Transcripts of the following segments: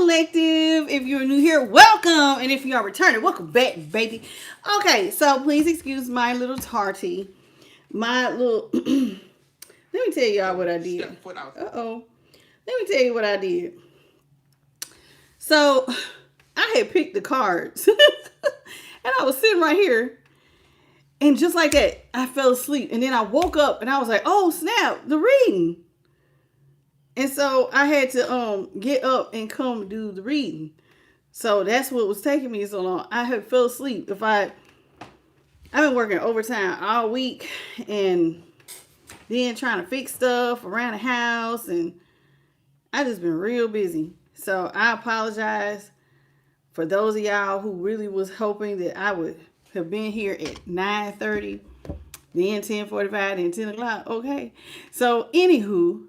Collective. If you're new here, welcome. And if you are returning, welcome back, baby. Okay, so please excuse my little tarty. My little... Let me tell y'all what I did. Uh-oh. Let me tell you what I did. So, I had picked the cards. And I was sitting right here. And just like that, I fell asleep. And then I woke up and I was like, oh, snap, the reading. And so I had to get up and come do the reading. So that's what was taking me so long. I had fell asleep. I've been working overtime all week and then trying to fix stuff around the house, and I just been real busy. So I apologize for those of y'all who really was hoping that I would have been here at 9:30, then 10:45, then 10 o'clock. Okay. So anywho,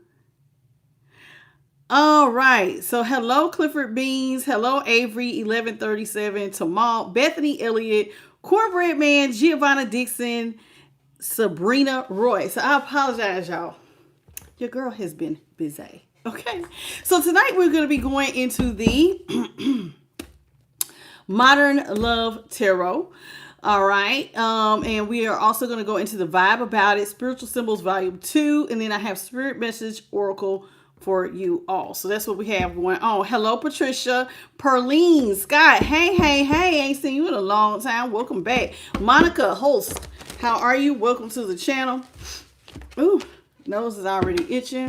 all right. So hello, Clifford Beans. Hello, Avery 1137, Tamal, Bethany Elliott, Cornbread Man, Giovanna Dixon, Sabrina Roy. So I apologize, y'all. Your girl has been busy. Okay. So tonight we're going to be going into the Modern Love Tarot. All right. And we are also going to go into the Vibe About It, Spiritual Symbols Volume 2. And then I have Spirit Message Oracle for you all. So that's what we have going on. Hello, Patricia, Perlene, Scott. Hey. Ain't seen you in a long time. Welcome back. Monica, host. How are you? Welcome to the channel. Ooh, nose is already itching.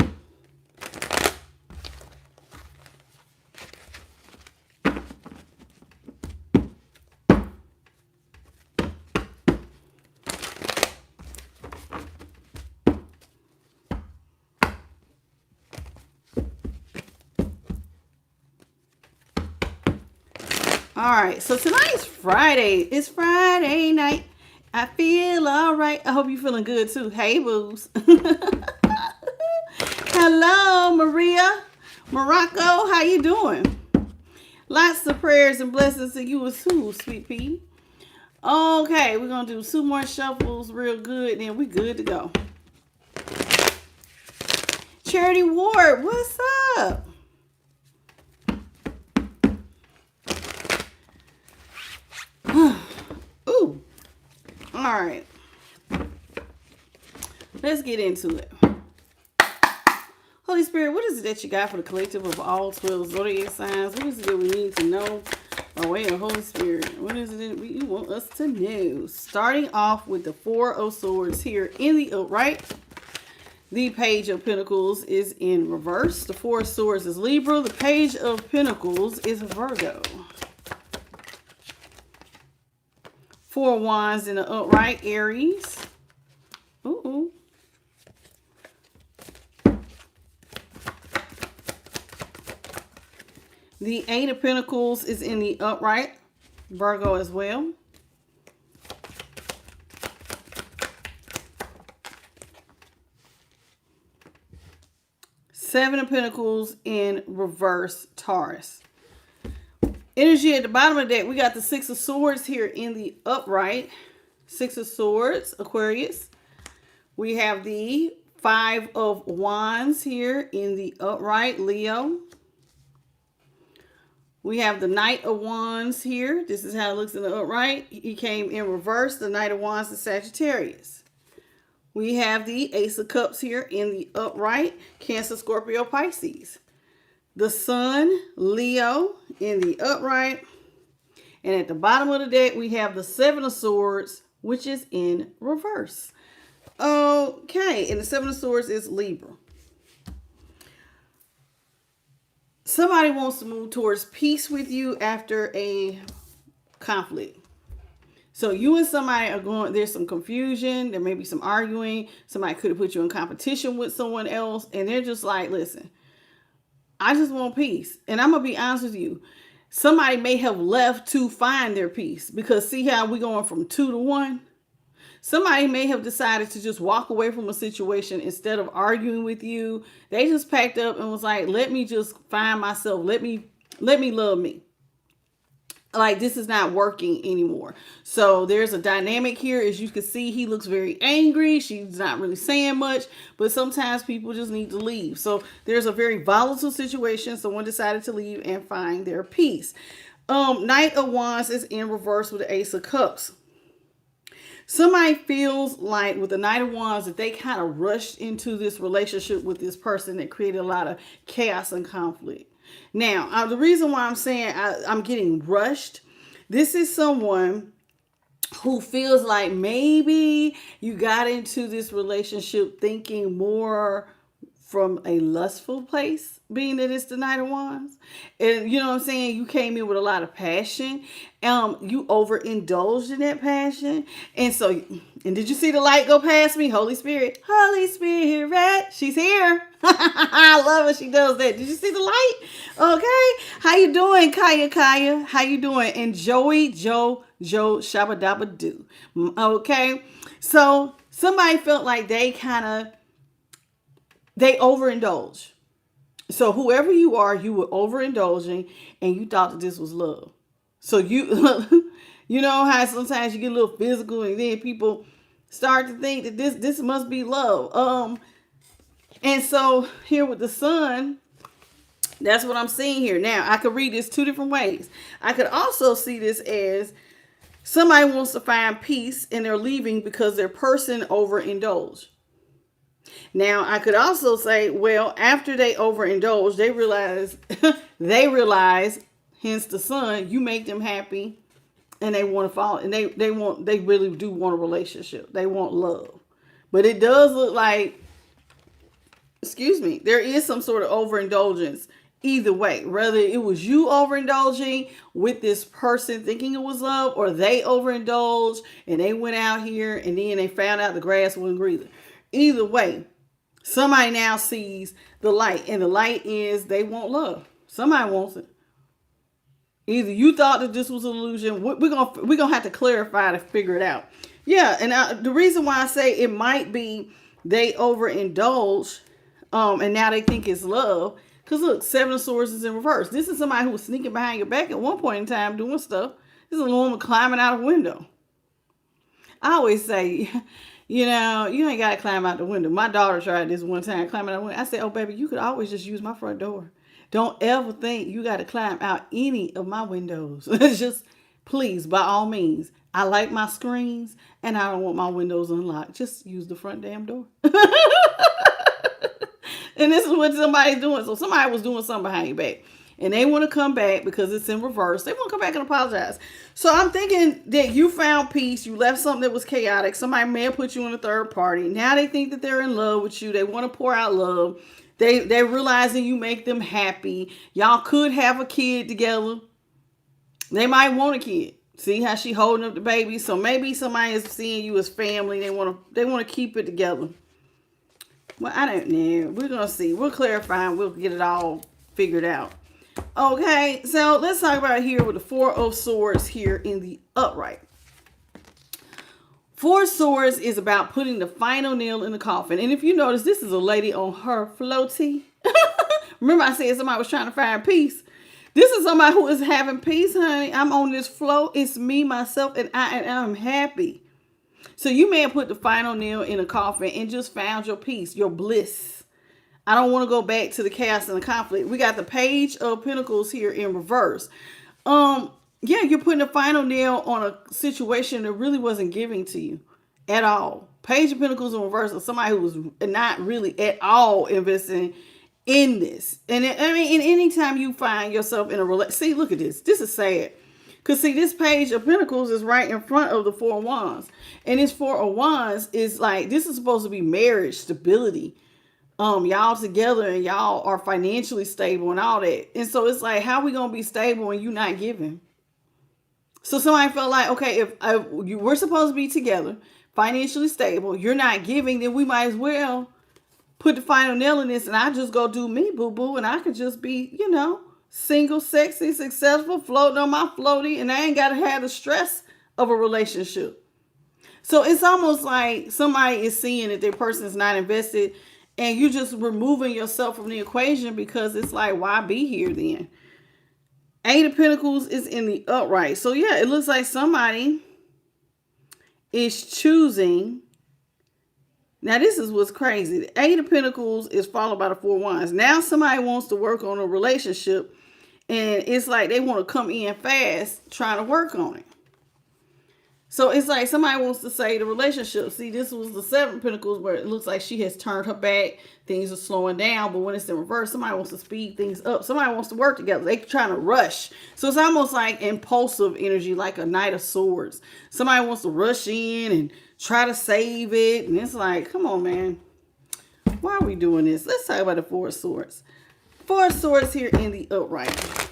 All right, so tonight's Friday. It's Friday night. I feel all right. I hope you're feeling good too. Hey, boos. Hello, Maria. Morocco, how you doing? Lots of prayers and blessings to you too, sweet pea. Okay, we're going to do 2 more shuffles real good, and then we good to go. Charity Ward, what's up? Ooh. All right. Let's get into it. Holy Spirit, what is it that you got for the collective of all 12 zodiac signs? What is it that we need to know by way of Holy Spirit? What is it that you want us to know? Starting off with the 4 of Swords here in the upright. The Page of Pentacles is in reverse. The 4 of Swords is Libra. The Page of Pentacles is Virgo. 4 of Wands in the upright, Aries. Ooh. The 8 of Pentacles is in the upright, Virgo as well. Seven of Pentacles in reverse, Taurus. Energy at the bottom of the deck, we got the 6 of Swords here in the upright. 6 of Swords, Aquarius. We have the 5 of Wands here in the upright, Leo. We have the Knight of Wands here. This is how it looks in the upright. He came in reverse. The Knight of Wands is Sagittarius. We have the Ace of Cups here in the upright, Cancer, Scorpio, Pisces. The Sun, Leo, in the upright. And at the bottom of the deck, we have the 7 of Swords, which is in reverse. Okay, and the 7 of Swords is Libra. Somebody wants to move towards peace with you after a conflict. So you and somebody are going, there's some confusion, there may be some arguing. Somebody could have put you in competition with someone else, and they're just like, listen, I just want peace. And I'm going to be honest with you. Somebody may have left to find their peace, because see how we're going from 2 to 1? Somebody may have decided to just walk away from a situation instead of arguing with you. They just packed up and was like, let me just find myself. Let me love me. like this is not working anymore. So there's a dynamic here. As you can see, he looks very angry. She's not really saying much, but sometimes people just need to leave. So there's a very volatile situation. Someone decided to leave and find their peace. Knight of Wands is in reverse with the Ace of Cups. Somebody feels like with the Knight of Wands that they kind of rushed into this relationship with this person that created a lot of chaos and conflict. Now, the reason why I'm saying I'm getting rushed, this is someone who feels like maybe you got into this relationship thinking more from a lustful place, being that it's the Knight of Wands. And you know what I'm saying? You came in with a lot of passion. You overindulged in that passion. And so, and did you see the light go past me? Holy Spirit. Holy Spirit. She's here. I love it. She does that. Did you see the light? Okay. How you doing, Kaya? How you doing? And Joey, Joe, Shabba Dabba Doo. Okay. So somebody felt like they overindulge. So whoever you are, you were overindulging and you thought that this was love. So you know how sometimes you get a little physical and then people start to think that this must be love. And so here with the Sun, that's what I'm seeing here. Now, I could read this two different ways. I could also see this as somebody wants to find peace and they're leaving because their person overindulged. Now, I could also say, well, after they overindulge, they realize, hence the Sun, you make them happy and they want to follow, and they really do want a relationship. They want love. But it does look like, there is some sort of overindulgence either way. Whether it was you overindulging with this person thinking it was love, or they overindulged and they went out here and then they found out the grass wasn't greener. Either way, somebody now sees the light, and the light is they want love. Somebody wants it. Either you thought that this was an illusion. We're gonna have to clarify to figure it out. Yeah, and the reason why I say it might be they overindulge, and now they think it's love. Because look, Seven of Swords is in reverse. This is somebody who was sneaking behind your back at one point in time doing stuff. This is a woman climbing out a window. I always say, you ain't got to climb out the window. My daughter tried this one time, climbing out the window. I said, oh, baby, you could always just use my front door. Don't ever think you got to climb out any of my windows. Just, please, by all means. I like my screens, and I don't want my windows unlocked. Just use the front damn door. And this is what somebody's doing. So somebody was doing something behind your back. And they want to come back because it's in reverse. They want to come back and apologize. So I'm thinking that you found peace. You left something that was chaotic. Somebody may have put you in a third party. Now they think that they're in love with you. They want to pour out love. They're realizing you make them happhappy. Y'all could have a kid together. They might want a kid. See how she holding up the baby? So maybe somebody is seeing you as family. They want to keep it together. Well, I don't know. We're going to see. We'll clarify and we'll get it all figured out. Okay, so let's talk about here with the Four of Swords here in the upright. Four of Swords is about putting the final nail in the coffin. And if you notice, this is a lady on her floaty. Remember I said somebody was trying to find peace. This is somebody who is having peace, honey. I'm on this float. It's me, myself, and I'm happy. So you may have put the final nail in a coffin and just found your peace, your bliss. I don't want to go back to the chaos and the conflict. We got the Page of Pentacles here in reverse. Yeah, you're putting a final nail on a situation that really wasn't giving to you at all. Page of Pentacles in reverse is somebody who was not really at all investing in this. And anytime you find yourself in a relationship, see, look at this. This is sad. Because, see, this Page of Pentacles is right in front of the Four of Wands. And this Four of Wands is like, this is supposed to be marriage, stability. Y'all together and y'all are financially stable and all that. And so it's like, how are we going to be stable when you're not giving? So somebody felt like, okay, if we're supposed to be together, financially stable, you're not giving, then we might as well put the final nail in this and I just go do me, boo-boo. And I could just be, single, sexy, successful, floating on my floaty, and I ain't got to have the stress of a relationship. So it's almost like somebody is seeing that their person is not invested, and you're just removing yourself from the equation because it's like, why be here then? Eight of Pentacles is in the upright. So yeah, it looks like somebody is choosing. Now this is what's crazy. The Eight of Pentacles is followed by the Four of Wands. Now somebody wants to work on a relationship, and it's like they want to come in fast trying to work on it. So it's like somebody wants to say the relationship. See, this was the Seven of Pentacles where it looks like she has turned her back. Things are slowing down. But when it's in reverse, somebody wants to speed things up. Somebody wants to work together. They're trying to rush. So it's almost like impulsive energy, like a Knight of Swords. Somebody wants to rush in and try to save it. And it's like, come on, man. Why are we doing this? Let's talk about the Four of Swords. Four of Swords here in the upright.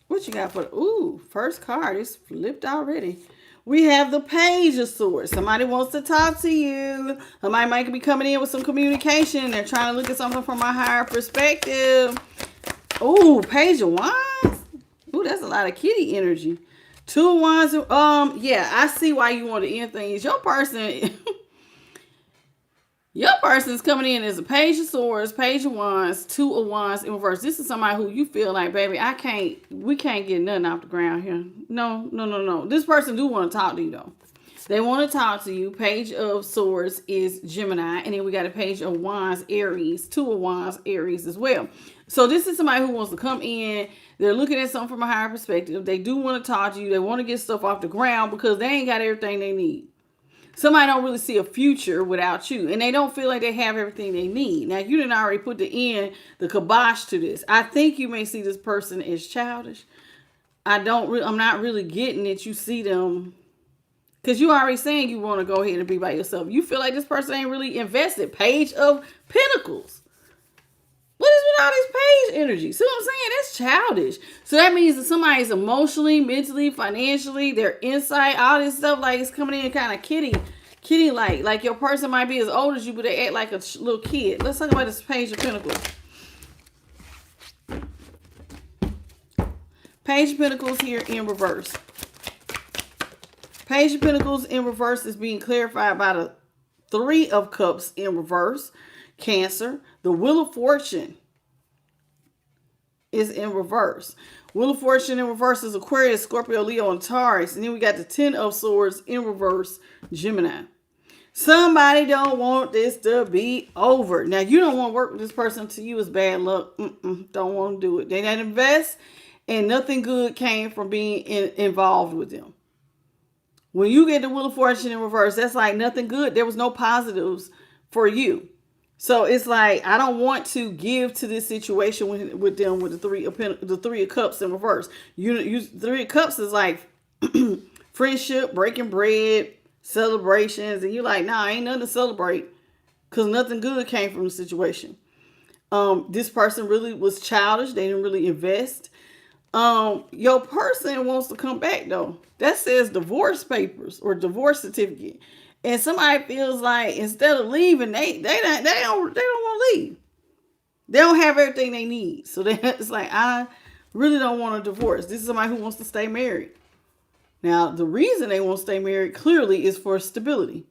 What you got for the, ooh, first card is flipped already. We have the Page of Swords. Somebody wants to talk to you. Somebody might be coming in with some communication. They're trying to look at something from a higher perspective. Ooh, Page of Wands. Ooh, that's a lot of kitty energy. Two of Wands. Yeah, I see why you want to end things. Your person... Your person's coming in as a Page of Swords, Page of Wands, Two of Wands in reverse. This is somebody who you feel like, baby, we can't get nothing off the ground here. No. This person do want to talk to you, though. They want to talk to you. Page of Swords is Gemini. And then we got a Page of Wands, Aries. Two of Wands, Aries as well. So this is somebody who wants to come in. They're looking at something from a higher perspective. They do want to talk to you. They want to get stuff off the ground because they ain't got everything they need. Somebody don't really see a future without you. And they don't feel like they have everything they need. Now, you didn't already put the kibosh to this. I think you may see this person as childish. I'm not really getting it. You see them. Because you already saying you want to go ahead and be by yourself. You feel like this person ain't really invested. Page of Pentacles. What is with all this page energy? See what I'm saying? That's childish. So that means that somebody's emotionally, mentally, financially, their insight, all this stuff, like it's coming in kind of kitty-like. Like your person might be as old as you, but they act like a little kid. Let's talk about this Page of Pentacles. Page of Pentacles here in reverse. Page of Pentacles in reverse is being clarified by the Three of Cups in reverse. Cancer. The Wheel of Fortune is in reverse. Wheel of Fortune in reverse is Aquarius, Scorpio, Leo, and Taurus. And then we got the Ten of Swords in reverse, Gemini. Somebody don't want this to be over. Now, you don't want to work with this person to you is bad luck. Don't want to do it. They didn't invest, and nothing good came from being involved with them. When you get the Wheel of Fortune in reverse, that's like nothing good. There was no positives for you. So it's like, I don't want to give to this situation with them with the Three of Cups in reverse. Three of Cups is like friendship, breaking bread, celebrations. And you're like, nah, ain't nothing to celebrate because nothing good came from the situation. This person really was childish. They didn't really invest. Your person wants to come back though. That says divorce papers or divorce certificate. And somebody feels like instead of leaving, they don't want to leave. They don't have everything they need. So it's like, I really don't want a divorce. This is somebody who wants to stay married. Now, the reason they want to stay married clearly is for stability.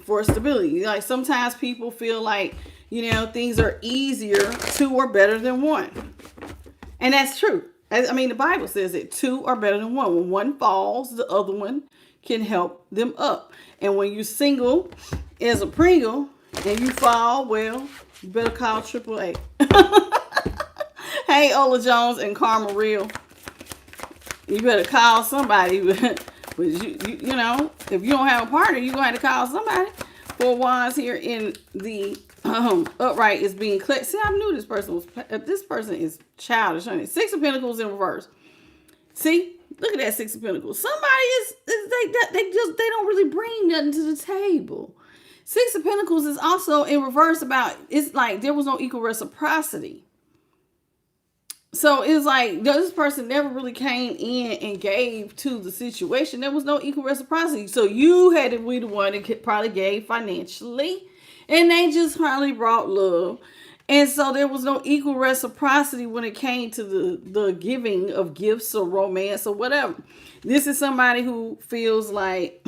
For stability. Like sometimes people feel like, things are easier, two are better than one. And that's true. I mean, the Bible says that two are better than one. When one falls, the other one can help them up. And when you're single as a Pringle and you fall, well, you better call AAA. Hey, Ola Jones and Karma Real. You better call somebody. But you know, if you don't have a partner, you're going to have to call somebody. Four Wands here in the upright is being clicked. See, I knew this person is childish, honey. Six of Pentacles in reverse. See? Look at that Six of Pentacles. Somebody they don't really bring nothing to the table. Six of Pentacles is also in reverse it's like there was no equal reciprocity. So it's like this person never really came in and gave to the situation. There was no equal reciprocity. So you had to be the one that probably gave financially. And they just probably brought love. And so there was no equal reciprocity when it came to the giving of gifts or romance or whatever. This is somebody who feels like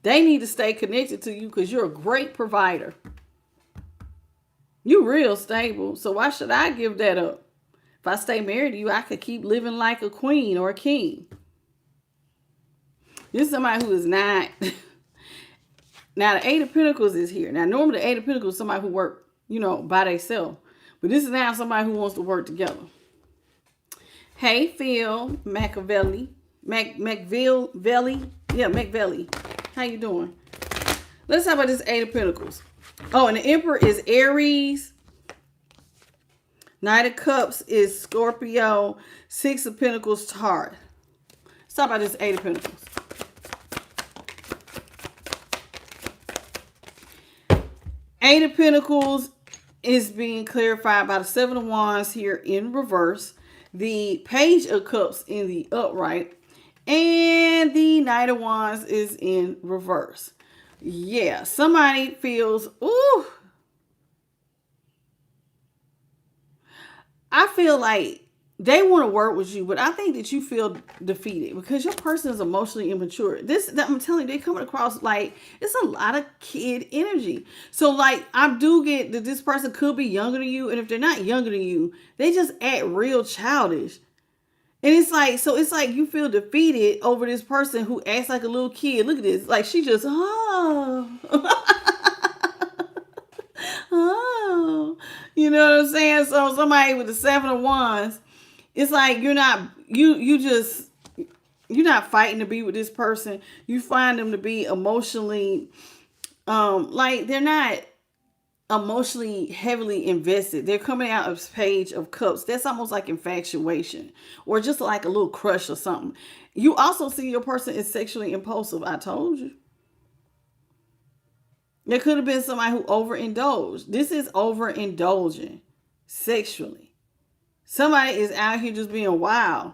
they need to stay connected to you because you're a great provider. You real stable. So why should I give that up? If I stay married to you, I could keep living like a queen or a king. This is somebody who is not. Now the Eight of Pentacles is here. Now normally the Eight of Pentacles is somebody who work, by themselves. But this is now somebody who wants to work together. Hey, Phil Machiavelli. Machiavelli. Yeah, Machiavelli. How you doing? Let's talk about this Eight of Pentacles. Oh, and the Emperor is Aries. Knight of Cups is Scorpio. Six of Pentacles, Taurus. Let's talk about this Eight of Pentacles. Eight of Pentacles is being clarified by the Seven of Wands here in reverse. The Page of Cups in the upright. And the Knight of Wands is in reverse. Yeah, somebody feels, ooh. I feel like they want to work with you, but I think that you feel defeated because your person is emotionally immature. I'm telling you, they coming across like it's a lot of kid energy. So like I do get that this person could be younger than you, and if they're not younger than you, they just act real childish. And it's like you feel defeated over this person who acts like a little kid. Look at this. Like she just, oh. Oh. You know what I'm saying? So somebody with the Seven of Wands, it's like you're not fighting to be with this person. You find them to be emotionally, like they're not emotionally heavily invested. They're coming out of Page of Cups. That's almost like infatuation or just like a little crush or something. You also see your person is sexually impulsive. I told you. There could have been somebody who overindulged. This is overindulging sexually. Somebody is out here just being wild.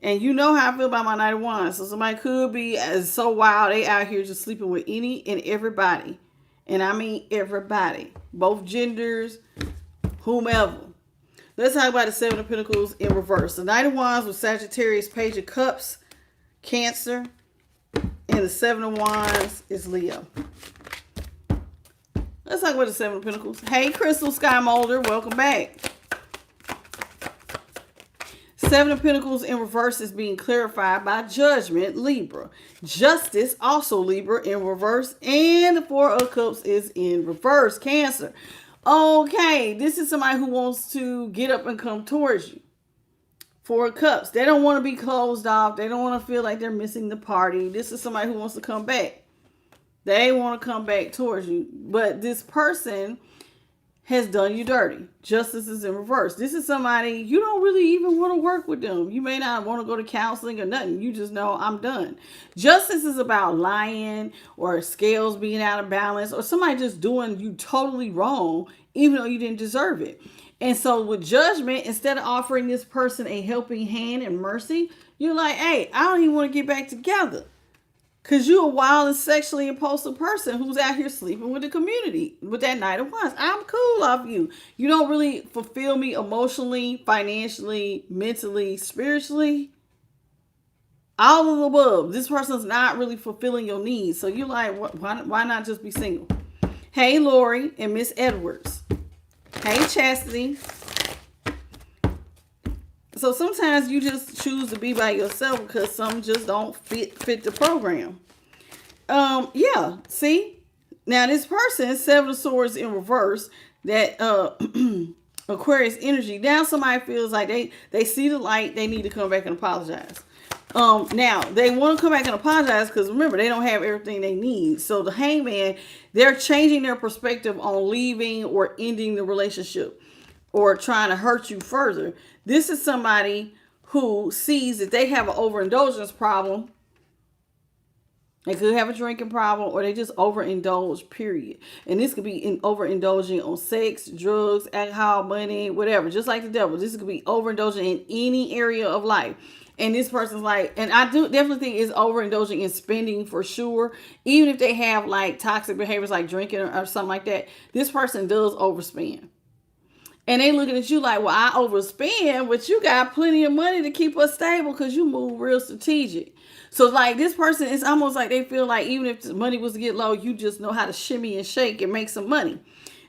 And you know how I feel about my Knight of Wands. So somebody could be so wild. They out here just sleeping with any and everybody. And I mean everybody. Both genders, whomever. Let's talk about the Seven of Pentacles in reverse. The Knight of Wands with Sagittarius, Page of Cups, Cancer. And the Seven of Wands is Leo. Let's talk about the Seven of Pentacles. Hey, Crystal Sky Molder. Welcome back. Seven of Pentacles in reverse is being clarified by Judgment, Libra. Justice, also Libra, in reverse. And the Four of Cups is in reverse, Cancer. Okay, this is somebody who wants to get up and come towards you. Four of Cups. They don't want to be closed off. They don't want to feel like they're missing the party. This is somebody who wants to come back. They want to come back towards you. But this person has done you dirty. Justice is in reverse. This is somebody you don't really even want to work with them. You may not want to go to counseling or nothing. You just know I'm done. Justice is about lying or scales being out of balance or somebody just doing you totally wrong even though you didn't deserve it. And so with Judgment, instead of offering this person a helping hand and mercy, you're like, hey, I don't even want to get back together. Because you're a wild and sexually impulsive person who's out here sleeping with the community with that Knight of Wands. I'm cool off you. You don't really fulfill me emotionally, financially, mentally, spiritually. All of the above. This person's not really fulfilling your needs. So you're like, why not just be single? Hey, Lori and Miss Edwards. Hey, Chastity. So sometimes you just choose to be by yourself because some just don't fit the program. Yeah, see? Now this person, Seven of Swords in reverse, that Aquarius energy. Now somebody feels like they see the light, they need to come back and apologize. Now they want to come back and apologize because remember, they don't have everything they need. So the Hangman, they're changing their perspective on leaving or ending the relationship or trying to hurt you further. This is somebody who sees that they have an overindulgence problem. They could have a drinking problem or they just overindulge, period. And this could be overindulging on sex, drugs, alcohol, money, whatever. Just like the devil. This could be overindulging in any area of life. And this person's like, and I do definitely think is overindulging in spending for sure. Even if they have like toxic behaviors like drinking or something like that, this person does overspend. And they looking at you like, well, I overspend, but you got plenty of money to keep us stable because you move real strategic. So like this person, it's almost like they feel like even if the money was to get low, you just know how to shimmy and shake and make some money.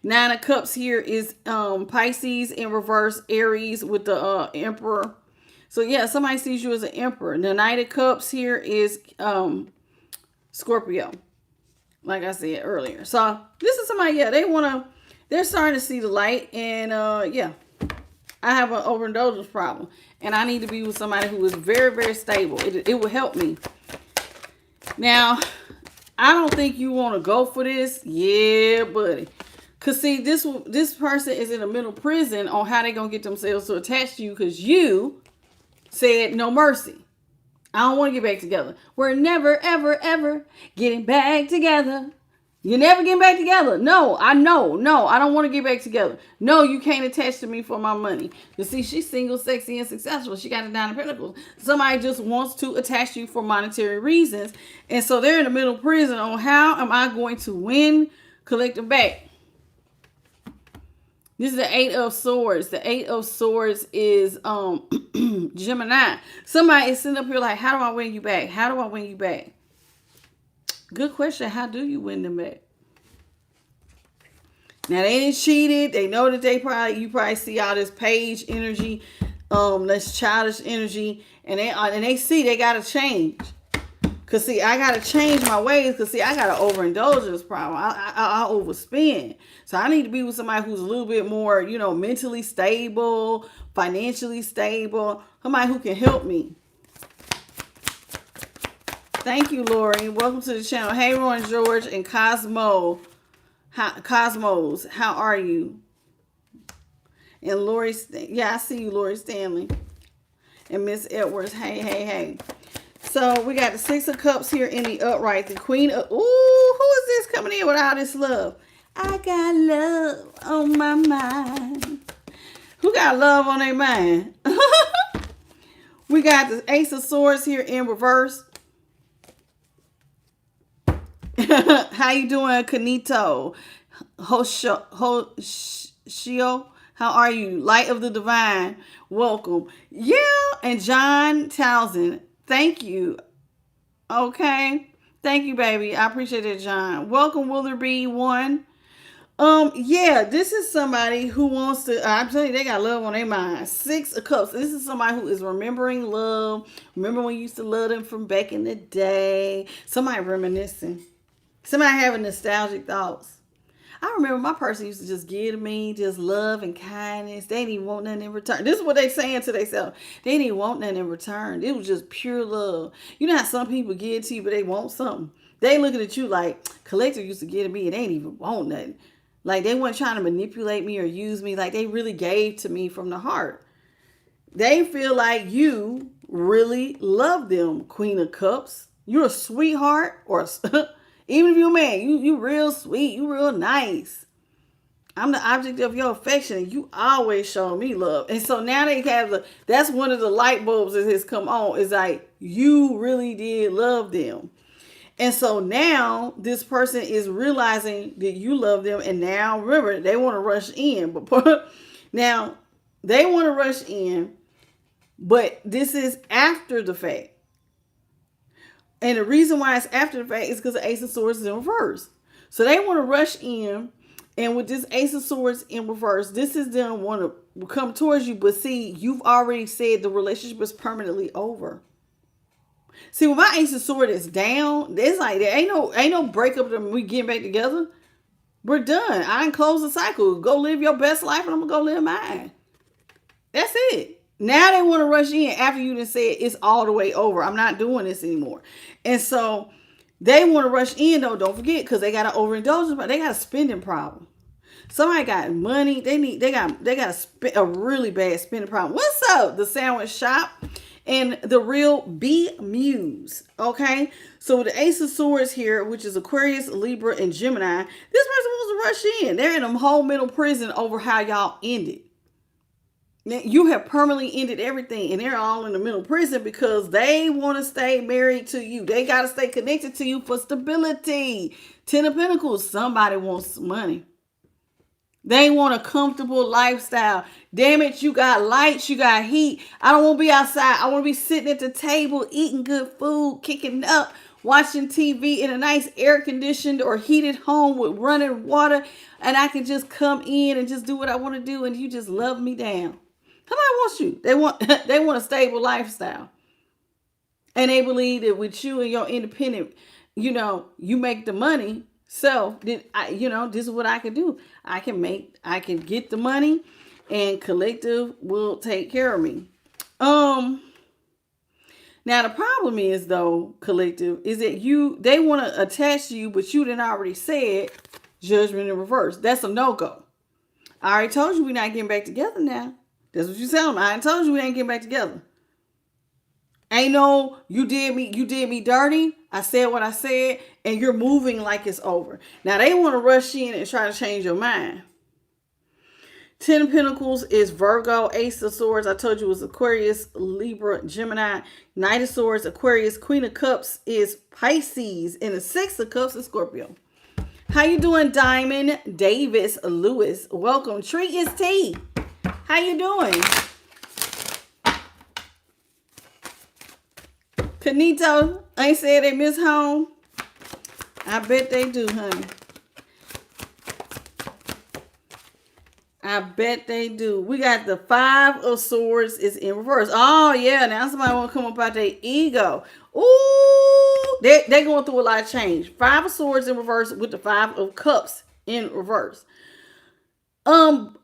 Nine of Cups here is Pisces in reverse, Aries with the Emperor. So yeah, somebody sees you as an Emperor. The Knight of Cups here is Scorpio, like I said earlier. So this is somebody, yeah, they're starting to see the light. And yeah, I have an overindulgence problem. And I need to be with somebody who is very, very stable. It will help me. Now, I don't think you want to go for this. Yeah, buddy. Because see, this person is in a mental prison on how they're going to get themselves to attach to you because you said no mercy. I don't want to get back together. We're never, ever, ever getting back together. You're never getting back together. No, I know. No, I don't want to get back together. No, you can't attach to me for my money. You see, she's single, sexy, and successful. She got a 9 of Pentacles. Somebody just wants to attach to you for monetary reasons. And so they're in the middle prison on how am I going to win, collect them back. This is the 8 of Swords. The 8 of Swords is Gemini. Somebody is sitting up here like, how do I win you back? How do I win you back? Good question. How do you win them back? Now they didn't cheated. They know that you probably see all this page energy, this childish energy, and they see they gotta change. Cause see, I gotta change my ways. Cause see, I got an overindulgence problem. I overspend. So I need to be with somebody who's a little bit more, mentally stable, financially stable, somebody who can help me. Thank you, Lori. Welcome to the channel. Hey, Ron, George, and Cosmos. How are you? And Lori, yeah, I see you, Lori Stanley. And Miss Edwards. Hey. So we got the 6 of Cups here in the upright. The Queen of, ooh, who is this coming in with all this love? I got love on my mind. Who got love on their mind? We got the Ace of Swords here in reverse. How you doing, Kanito? Hoshio? How are you? Light of the Divine. Welcome. Yeah, and John Townsend. Thank you. Okay. Thank you, baby. I appreciate it, John. Welcome, Willerby one. Yeah, this is somebody who wants to, I'm telling you, they got love on their mind. 6 of Cups. This is somebody who is remembering love. Remember when you used to love them from back in the day. Somebody reminiscing. Somebody having nostalgic thoughts. I remember my person used to just give me just love and kindness. They didn't even want nothing in return. This is what they saying to themselves. They didn't even want nothing in return. It was just pure love. You know how some people give to you, but they want something. They looking at you like, Collector used to give to me and they didn't even want nothing. Like they weren't trying to manipulate me or use me. Like they really gave to me from the heart. They feel like you really love them, Queen of Cups. You're a sweetheart or even if you're a man, you real sweet, you real nice. I'm the object of your affection, and you always show me love. And so now they have that's one of the light bulbs that has come on. Is like you really did love them. And so now this person is realizing that you love them, and now remember they want to rush in, but now they want to rush in, but this is after the fact. And the reason why it's after the fact is because the Ace of Swords is in reverse. So they want to rush in. And with this Ace of Swords in reverse, this is them want to come towards you. But see, you've already said the relationship is permanently over. See, when my Ace of Swords is down, it's like there ain't no breakup when we getting back together. We're done. I done closed the cycle. Go live your best life and I'm going to go live mine. That's it. Now they want to rush in after you done said it's all the way over. I'm not doing this anymore. And so they want to rush in though. Don't forget, because they got an overindulgence, but they got a spending problem. Somebody got money. They got a really bad spending problem. What's up? The Sandwich Shop and the real B Muse. Okay. So with the Ace of Swords here, which is Aquarius, Libra, and Gemini, this person wants to rush in. They're in them whole middle prison over how y'all ended. You have permanently ended everything, and they're all in the middle prison because they want to stay married to you. They got to stay connected to you for stability. 10 of Pentacles, somebody wants money. They want a comfortable lifestyle. Damn it, you got lights, you got heat. I don't want to be outside. I want to be sitting at the table, eating good food, kicking up watching TV in a nice air conditioned or heated home with running water, and I can just come in and just do what I want to do, and you just love me down. Somebody wants you. They want they want a stable lifestyle. And they believe that with you and your independent, you make the money. So this is what I can do. I can get the money, and collective will take care of me. Now the problem is though, collective, is that they want to attach to you, but you didn't already said judgment in reverse. That's a no-go. I already told you we're not getting back together now. That's what you tell them. I told you we ain't getting back together. Ain't no, you did me dirty. I said what I said, and you're moving like it's over. Now they want to rush in and try to change your mind. 10 of Pentacles is Virgo. Ace of Swords, I told you, was Aquarius, Libra, Gemini. Knight of Swords, Aquarius. Queen of Cups is Pisces. And the 6 of Cups is Scorpio. How you doing, Diamond Davis Lewis? Welcome. Treat is tea. How you doing? Canito, ain't said they miss home. I bet they do, honey. I bet they do. We got the 5 of Swords is in reverse. Oh, yeah. Now somebody want to come up out their ego. Ooh. They're going through a lot of change. 5 of Swords in reverse with the 5 of Cups in reverse. A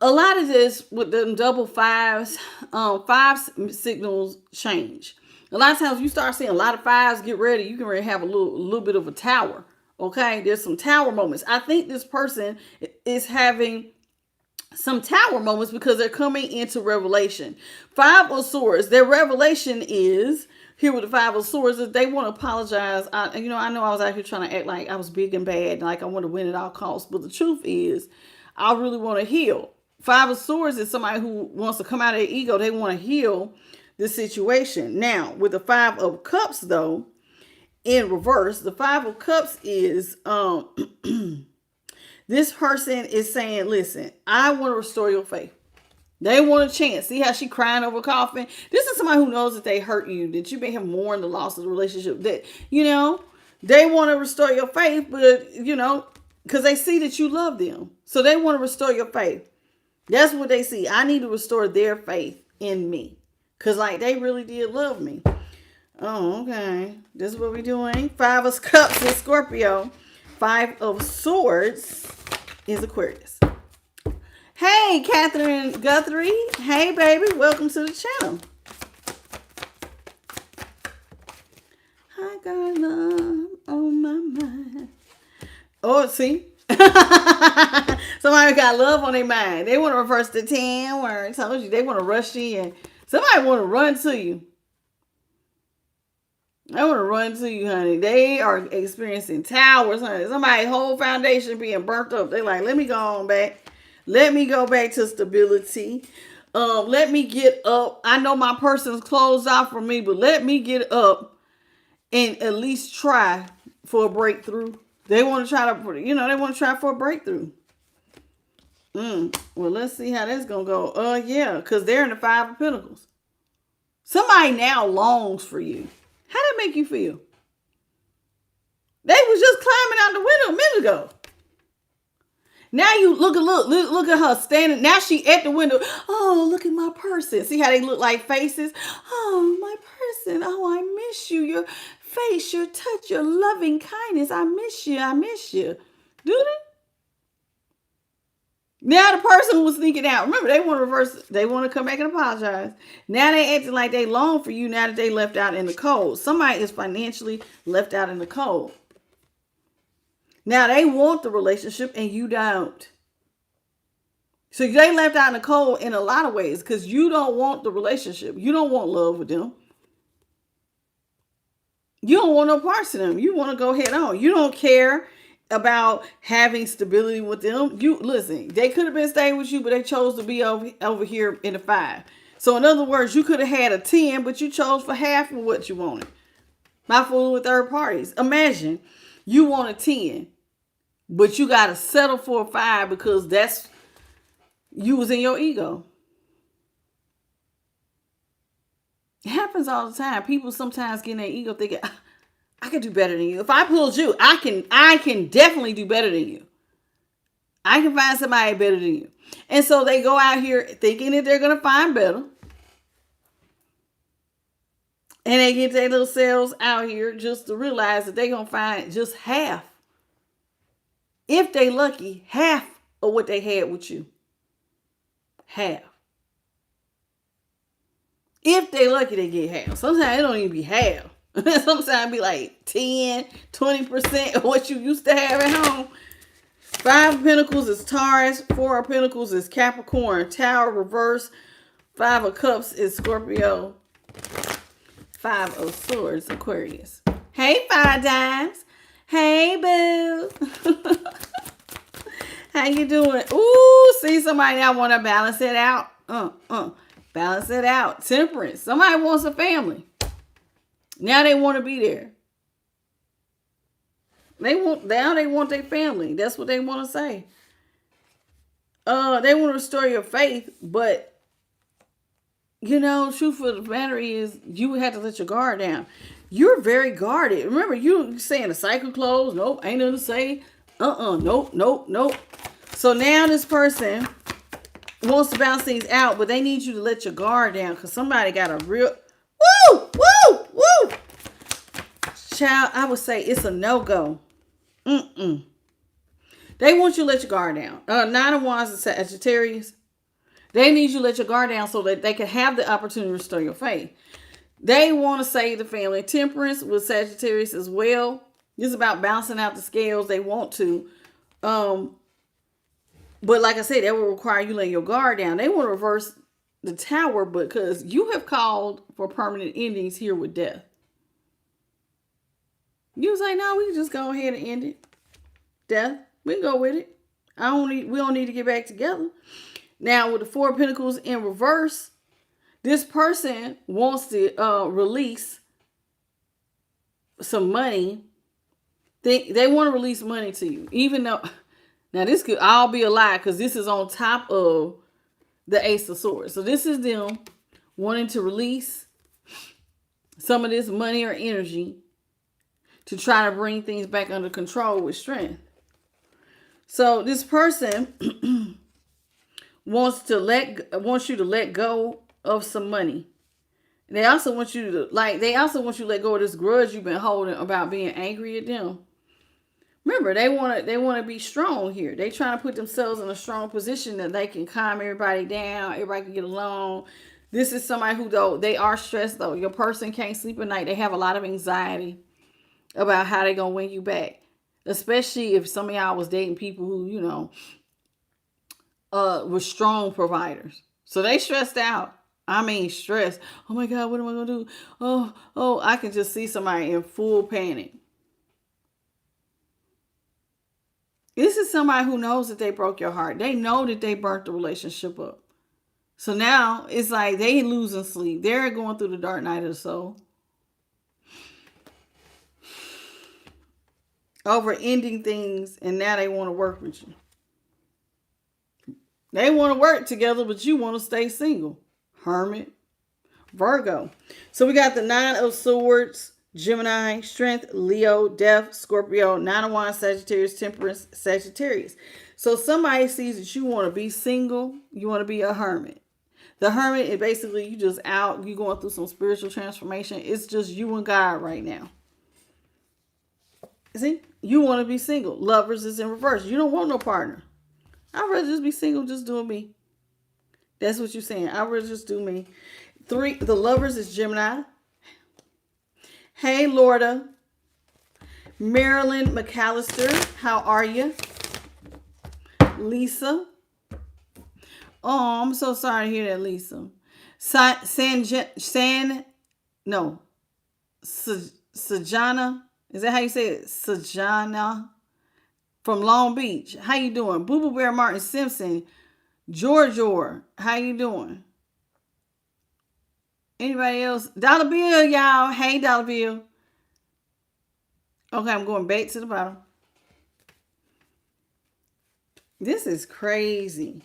lot of this with the double fives, 5 signals change. A lot of times you start seeing a lot of 5s, get ready. You can really have a little bit of a tower. Okay. There's some tower moments. I think this person is having some tower moments because they're coming into revelation. 5 of Swords, their revelation is here with the 5 of Swords is they want to apologize. I know I was out here trying to act like I was big and bad, like I want to win at all costs. But the truth is, I really want to heal. 5 of Swords is somebody who wants to come out of their ego. They want to heal the situation. Now, with the 5 of Cups, though, in reverse, the 5 of Cups is this person is saying, listen, I want to restore your faith. They want a chance. See how she crying over coughing? This is somebody who knows that they hurt you, that you may have mourned the loss of the relationship, that, they want to restore your faith, but, because they see that you love them. So they want to restore your faith. That's what they see. I need to restore their faith in me. Because, they really did love me. Oh, okay. This is what we're doing. 5 of Cups is Scorpio. 5 of Swords is Aquarius. Hey, Catherine Guthrie. Hey, baby. Welcome to the channel. I got love on my mind. Oh, see? Somebody got love on their mind. They want to reverse the 10 where I told you they want to rush in. Somebody want to run to you. I want to run to you, honey. They are experiencing towers, honey. Somebody's whole foundation being burnt up. They're like, let me go on back. Let me go back to stability. Let me get up. I know my person's closed off for me, but let me get up and at least try for a breakthrough. They want to try they want to try for a breakthrough. Well, let's see how that's going to go. Yeah, because they're in the 5 of Pentacles. Somebody now longs for you. How that make you feel? They was just climbing out the window a minute ago. Now you look at her standing. Now she at the window. Oh, look at my person. See how they look like faces? Oh, my person. Oh, I miss you. Your face, your touch, your loving kindness. I miss you. I miss you. Do they? Now the person was sneaking out. Remember, they want to reverse. They want to come back and apologize. Now they acting like they long for you now that they left out in the cold. Somebody is financially left out in the cold. Now they want the relationship and you don't. So they left out in the cold in a lot of ways because you don't want the relationship. You don't want love with them. You don't want no parts of them. You want to go head on. You don't care about having stability with them. You listen, they could have been staying with you, but they chose to be over here in the 5. So in other words, you could have had a 10, but you chose for half of what you wanted. Not fooling with third parties. Imagine you want a 10, but you got to settle for a 5 because that's you was in your ego. It happens all the time. People sometimes get in their ego thinking, I can do better than you. If I pulled you, I can definitely do better than you. I can find somebody better than you. And so they go out here thinking that they're going to find better. And they get their little selves out here just to realize that they're going to find just half. If they lucky, half of what they had with you. Half. If they lucky, they get half. Sometimes it don't even be half. Sometimes it be like 10, 20% of what you used to have at home. 5 of Pentacles is Taurus. 4 of Pentacles is Capricorn. Tower reverse. 5 of Cups is Scorpio. 5 of Swords, Aquarius. Hey, 5 Dimes. Hey, boo. How you doing? Ooh, see somebody that want to balance it out. Balance it out. Temperance. Somebody wants a family. Now they want to be there. They want their family. That's what they want to say. They want to restore your faith, but truth of the matter is you would have to let your guard down. You're very guarded. Remember, you saying the cycle closed. Nope, ain't nothing to say. Nope. So now this person wants to bounce things out, but they need you to let your guard down because somebody got a real woo. Child, I would say it's a no-go. They want you to let your guard down. 9 of Wands is Sagittarius. They need you to let your guard down so that they can have the opportunity to restore your faith. They want to save the family. Temperance with Sagittarius as well. It's about bouncing out the scales. They want to. But like I said, that will require you letting your guard down. They want to reverse the Tower because you have called for permanent endings here with death. You say, no, we can just go ahead and end it. Death, we can go with it. We don't need to get back together. Now, with the 4 of Pentacles in reverse, this person wants to release some money. They want to release money to you, even though, now this could all be a lie because this is on top of the Ace of Swords. So this is them wanting to release some of this money or energy to try to bring things back under control with strength. So this person wants you to let go of some money. They also want you to let go of this grudge you've been holding about being angry at them. Remember, they want to be strong here. They trying to put themselves in a strong position that they can calm everybody down. Everybody can get along. This is somebody who, though, they are stressed, though. Your person can't sleep at night. They have a lot of anxiety about how they're going to win you back. Especially if some of y'all was dating people who, were strong providers. So they stressed out. I mean, stressed. Oh my God, what am I going to do? Oh, I can just see somebody in full panic. This is somebody who knows that they broke your heart. They know that they burnt the relationship up. So now it's like they losing sleep. They're going through the dark night of the soul. Over ending things, and now they want to work with you. They want to work together, but you want to stay single. Hermit. Virgo. So we got the 9 of Swords, Gemini, Strength, Leo, Death, Scorpio, 9 of Wands, Sagittarius, Temperance, Sagittarius. So somebody sees that you want to be single, you want to be a hermit. The hermit is basically you just out, you going through some spiritual transformation. It's just you and God right now. See, you want to be single. Lovers is in reverse. You don't want no partner. I'd rather just be single, just doing me. That's what you're saying. I'd rather just do me. 3, the Lovers is Gemini. Hey, Lorda. Marilyn McAllister, how are you? Lisa. Oh, I'm so sorry to hear that, Lisa. Sajana. Is that how you say it? Sajana from Long Beach. How you doing? Boo Boo Bear Martin Simpson. George, how you doing? Anybody else? Dollar Bill, y'all. Hey, Dollar Bill. Okay, I'm going back to the bottom. This is crazy.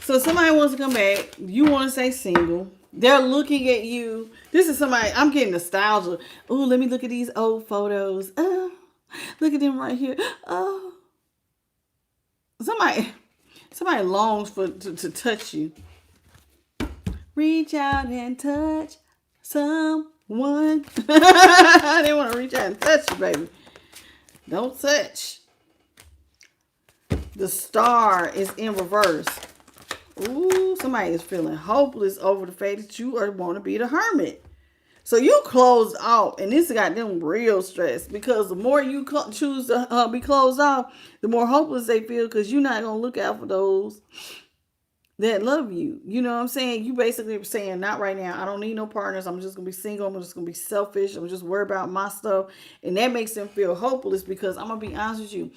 So somebody wants to come back. You want to stay single. They're looking at you. This is somebody, I'm getting nostalgia. Oh, let me look at these old photos. Oh, look at them right here. Oh, somebody, somebody longs to touch you. Reach out and touch someone. They want to reach out and touch you, baby. Don't touch. The star is in reverse. Ooh, somebody is feeling hopeless over the fact that you want to be the hermit. So you closed off, and this got them real stressed because the more you choose to be closed off, the more hopeless they feel because you're not going to look out for those that love you. You know what I'm saying? You basically saying, not right now. I don't need no partners. I'm just going to be single. I'm just going to be selfish. I'm just worried about my stuff. And that makes them feel hopeless because I'm going to be honest with you.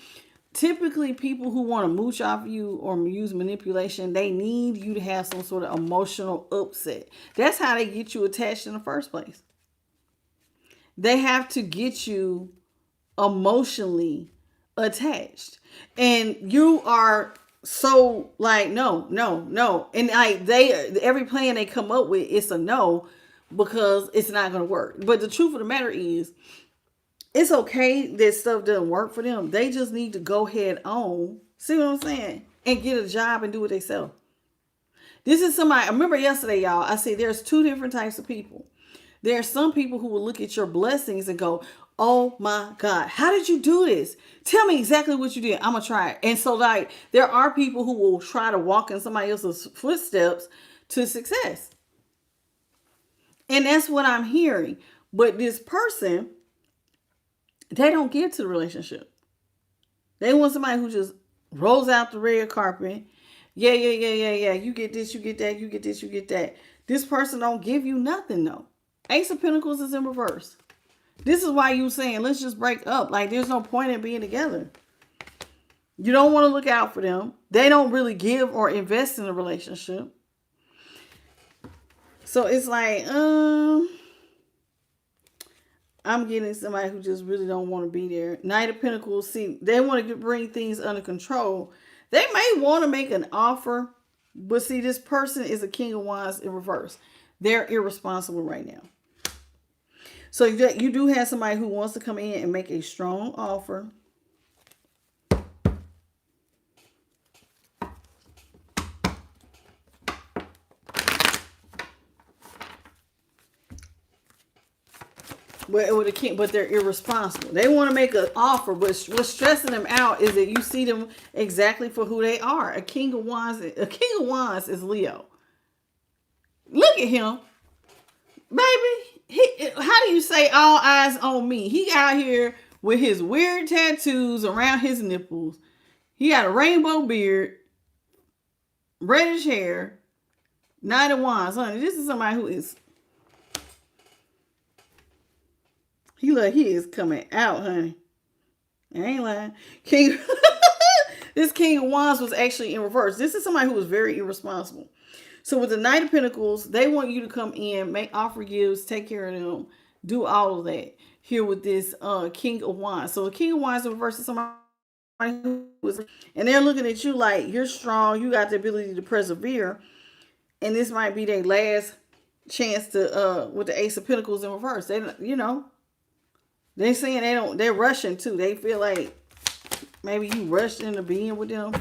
Typically, people who want to mooch off you or use manipulation, they need you to have some sort of emotional upset. That's how they get you attached in the first place. They have to get you emotionally attached. And you are so like, no. And like every plan they come up with, it's a no because it's not going to work. But the truth of the matter is, it's okay that stuff doesn't work for them. They just need to go head on. See what I'm saying? And get a job and do it themselves. This is somebody, I remember yesterday, y'all, I said there's two different types of people. There are some people who will look at your blessings and go, oh my God, how did you do this? Tell me exactly what you did. I'm going to try it. And so like, there are people who will try to walk in somebody else's footsteps to success. And that's what I'm hearing. But this person, they don't get to the relationship. They want somebody who just rolls out the red carpet. Yeah. You get this, you get that, you get this, you get that. This person don't give you nothing though. Ace of Pentacles is in reverse. This is why you saying, let's just break up. Like there's no point in being together. You don't want to look out for them. They don't really give or invest in a relationship. So it's like, I'm getting somebody who just really don't want to be there. Knight of Pentacles, see, they want to bring things under control. They may want to make an offer, but see, this person is a King of Wands in reverse. They're irresponsible right now. So you do have somebody who wants to come in and make a strong offer. But they're irresponsible. They want to make an offer, but what's stressing them out is that you see them exactly for who they are. A King of Wands is Leo. Look at him, baby. How do you say all eyes on me? He out here with his weird tattoos around his nipples. He got a rainbow beard, reddish hair. Knight of Wands, honey. This is somebody who is. He is coming out, honey. I ain't lying. This King of Wands was actually in reverse. This is somebody who was very irresponsible. So with the Knight of Pentacles, they want you to come in, make offer gifts, take care of them, do all of that. Here with this King of Wands. So the King of Wands in reverse is somebody who was, and they're looking at you like you're strong, you got the ability to persevere, and this might be their last chance to with the Ace of Pentacles in reverse. They, they're saying they're rushing too. They feel like maybe you rushed into being with them.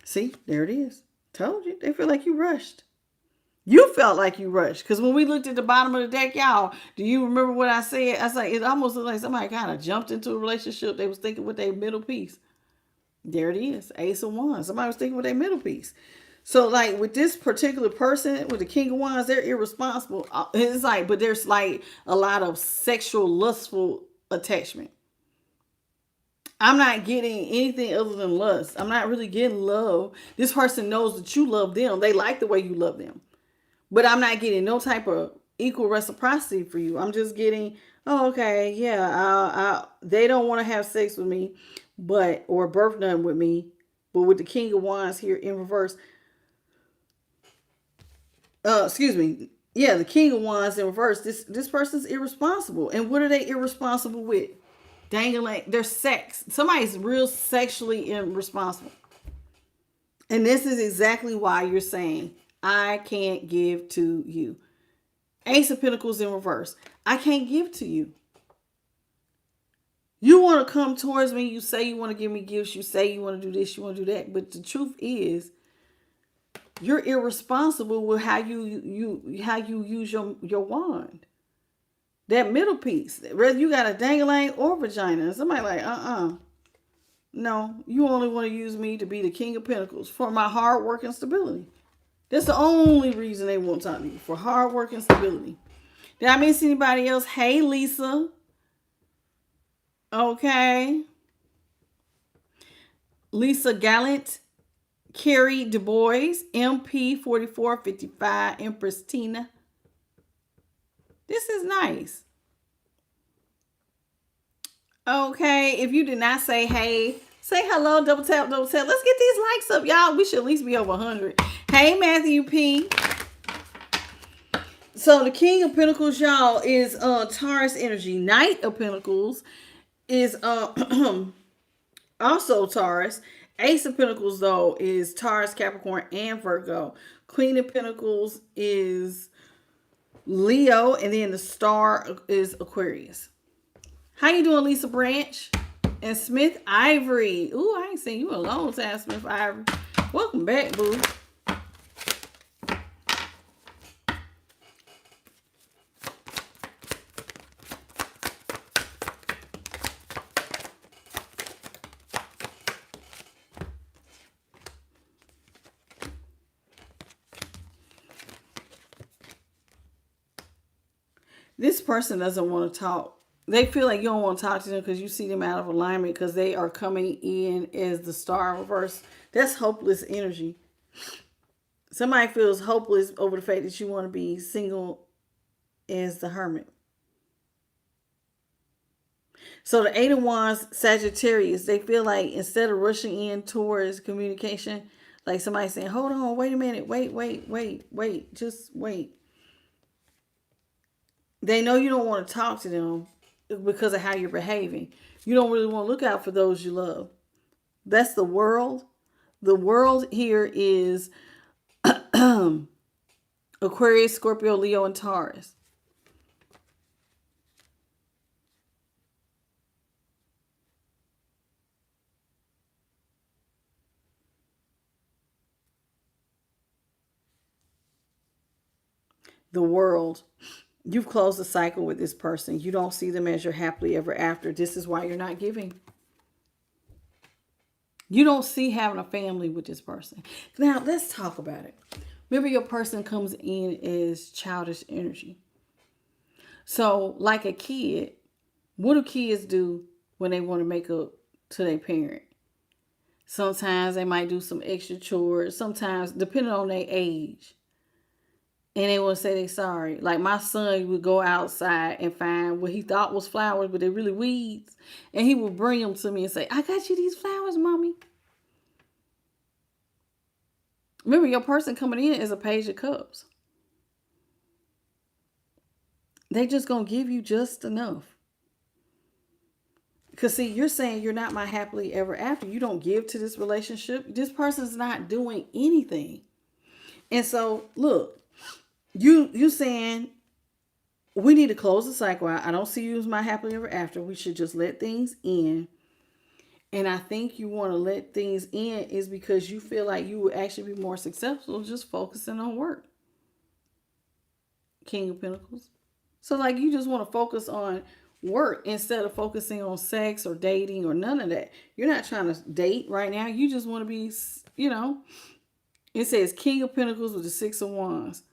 See, there it is. Told you. They feel like you rushed. You felt like you rushed. Because when we looked at the bottom of the deck, y'all, do you remember what I said? I said, it almost looked like somebody kind of jumped into a relationship. They was thinking with their middle piece. There it is. Ace of Wands. Somebody was thinking with their middle piece. So like with this particular person, with the King of Wands, they're irresponsible. It's like, but there's like a lot of sexual, lustful attachment. I'm not getting anything other than lust. I'm not really getting love. This person knows that you love them. They like the way you love them. But I'm not getting no type of equal reciprocity for you. I'm just getting, oh, okay, yeah, they don't want to have sex with me, or birth none with me. But with the King of Wands here in reverse, excuse me. Yeah, the King of Wands in reverse. This person's irresponsible. And what are they irresponsible with? Dangling their sex. Somebody's real sexually irresponsible. And this is exactly why you're saying, I can't give to you. Ace of Pentacles in reverse. I can't give to you. You want to come towards me. You say you want to give me gifts. You say you want to do this. You want to do that. But the truth is, you're irresponsible with how you use your wand. That middle piece. Whether you got a dangling or vagina. Somebody like, no, you only want to use me to be the King of Pentacles for my hard work and stability. That's the only reason they won't talk to you, for hard work and stability. Did I miss anybody else? Hey, Lisa. Okay. Lisa Gallant, Carrie Du Bois, MP 4455, Empress Tina. This is nice. Okay, if you did not say hey, say hello, double tap, double tap. Let's get these likes up, y'all. We should at least be over 100. Hey, Matthew P. So the King of Pentacles, y'all, is Taurus energy. Knight of Pentacles is also Taurus. Ace of Pentacles, though, is Taurus, Capricorn, and Virgo. Queen of Pentacles is Leo, and then the star is Aquarius. How you doing, Lisa Branch? And Smith Ivory. Ooh, I ain't seen you in a long time, Smith Ivory. Welcome back, boo. This person doesn't want to talk. They feel like you don't want to talk to them because you see them out of alignment because they are coming in as the star in reverse. That's hopeless energy. Somebody feels hopeless over the fact that you want to be single as the Hermit. So the Eight of Wands, Sagittarius, they feel like instead of rushing in towards communication, like somebody saying, hold on, wait a minute, wait, just wait. They know you don't want to talk to them because of how you're behaving. You don't really want to look out for those you love. That's the world. The world here is Aquarius, Scorpio, Leo, and Taurus. The world. You've closed the cycle with this person. You don't see them as your happily ever after. This is why you're not giving. You don't see having a family with this person. Now, let's talk about it. Remember, your person comes in as childish energy. So, like a kid, what do kids do when they want to make up to their parent? Sometimes they might do some extra chores. Sometimes, depending on their age. And they want to say they're sorry. Like my son would go outside and find what he thought was flowers, but they're really weeds. And he would bring them to me and say, I got you these flowers, mommy. Remember, your person coming in is a Page of Cups. They just going to give you just enough. Because see, you're saying you're not my happily ever after. You don't give to this relationship. This person's not doing anything. And so, look. You saying we need to close the cycle out. I don't see you as my happily ever after. We should just let things in. And I think you want to let things in is because you feel like you would actually be more successful just focusing on work. King of Pentacles. So like you just want to focus on work instead of focusing on sex or dating or none of that. You're not trying to date right now. You just want to be, it says King of Pentacles with the Six of Wands.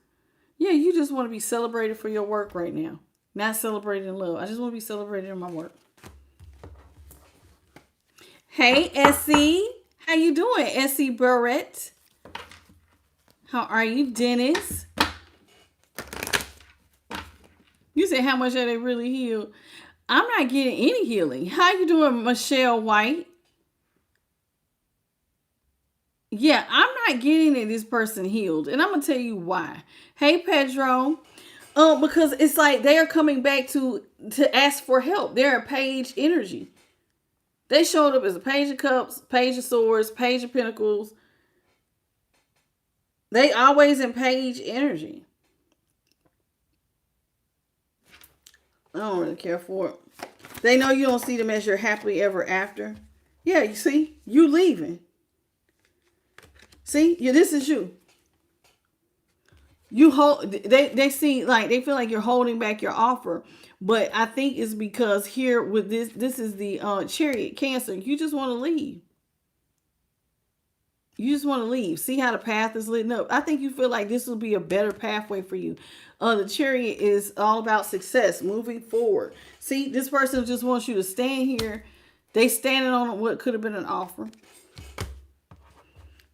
Yeah, you just want to be celebrated for your work right now. Not celebrated in love. I just want to be celebrated in my work. Hey, Essie. How you doing, Essie Barrett? How are you, Dennis? You said how much are they really healed? I'm not getting any healing. How you doing, Michelle White? Yeah, I'm not getting that this person healed. And I'm going to tell you why. Hey, Pedro. Because it's like they are coming back to ask for help. They're a Page energy. They showed up as a Page of Cups, Page of Swords, Page of Pentacles. They always in page energy. I don't really care for it. They know you don't see them as your happily ever after. Yeah, you see, you leaving. See, this is you. You hold. They see like they feel like you're holding back your offer, but I think it's because here with this, this is the Chariot Cancer. You just want to leave. You just want to leave. See how the path is lit up. I think you feel like this will be a better pathway for you. The Chariot is all about success, moving forward. See, this person just wants you to stand here. They standing on what could have been an offer.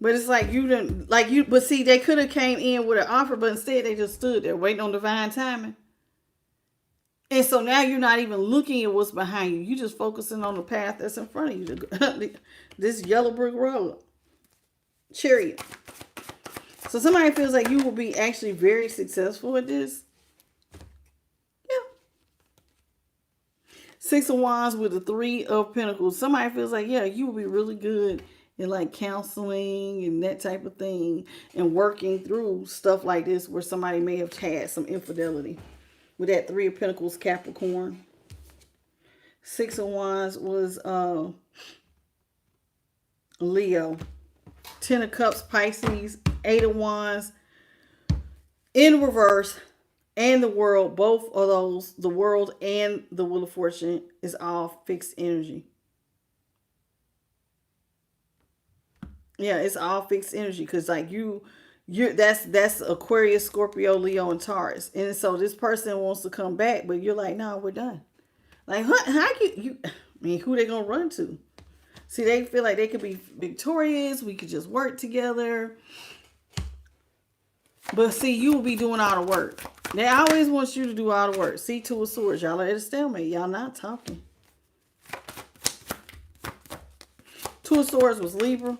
But it's like you didn't like you. But see, they could have came in with an offer, but instead they just stood there waiting on divine timing. And so now you're not even looking at what's behind you. You're just focusing on the path that's in front of you. This yellow brick road. Chariot. So somebody feels like you will be actually very successful at this. Yeah. Six of Wands with the Three of Pentacles. Somebody feels like, yeah, you will be really good in like counseling and that type of thing and working through stuff like this where somebody may have had some infidelity. With that Three of Pentacles, Capricorn. Six of Wands was Leo. Ten of Cups, Pisces. Eight of Wands in reverse. And the World, both of those, the World and the Wheel of Fortune, is all fixed energy. Yeah, it's all fixed energy because like that's Aquarius, Scorpio, Leo, and Taurus. And so this person wants to come back, but you're like, no, we're done. Like, how you I mean, who they gonna run to? See, they feel like they could be victorious. We could just work together. But see, you will be doing all the work. They always want you to do all the work. See, Two of Swords. Y'all are at a stalemate. Y'all not talking. Two of Swords was Libra.